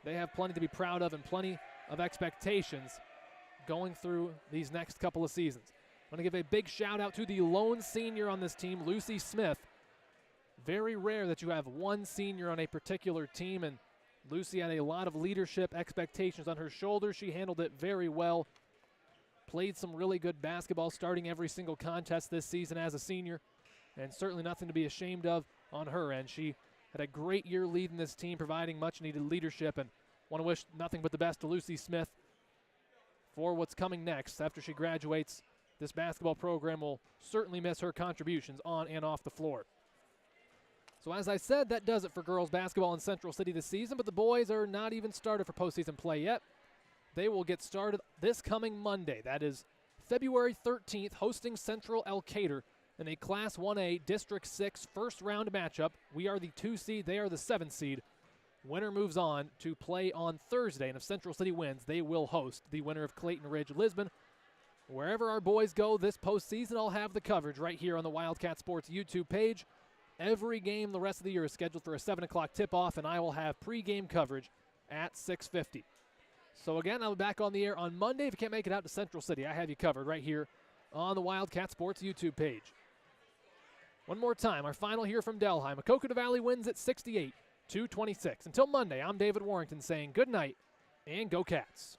They have plenty to be proud of and plenty of expectations going through these next couple of seasons. I want to give a big shout out to the lone senior on this team, Lucy Smith. Very rare that you have one senior on a particular team, and Lucy had a lot of leadership expectations on her shoulders. She handled it very well. Played some really good basketball, starting every single contest this season as a senior, and certainly nothing to be ashamed of on her end. She had a great year leading this team, providing much-needed leadership, and want to wish nothing but the best to Lucy Smith for what's coming next. After she graduates, this basketball program will certainly miss her contributions on and off the floor. So as I said, that does it for girls basketball in Central City this season, but the boys are not even started for postseason play yet. They will get started this coming Monday. That is February 13th, hosting Central Elkader in a Class 1A District 6 first-round matchup. We are the 2 seed. They are the 7 seed. Winner moves on to play on Thursday, and if Central City wins, they will host the winner of Clayton Ridge Lisbon Wherever our boys go this postseason, I'll have the coverage right here on the Wildcat Sports YouTube page. Every game the rest of the year is scheduled for a 7 o'clock tip-off, and I will have pregame coverage at 6:50. So again, I'll be back on the air on Monday. If you can't make it out to Central City, I have you covered right here on the Wildcat Sports YouTube page. One more time, our final here from Delhi. Maquoketa Valley wins at 68-26. Until Monday, I'm David Warrington saying good night and go Cats.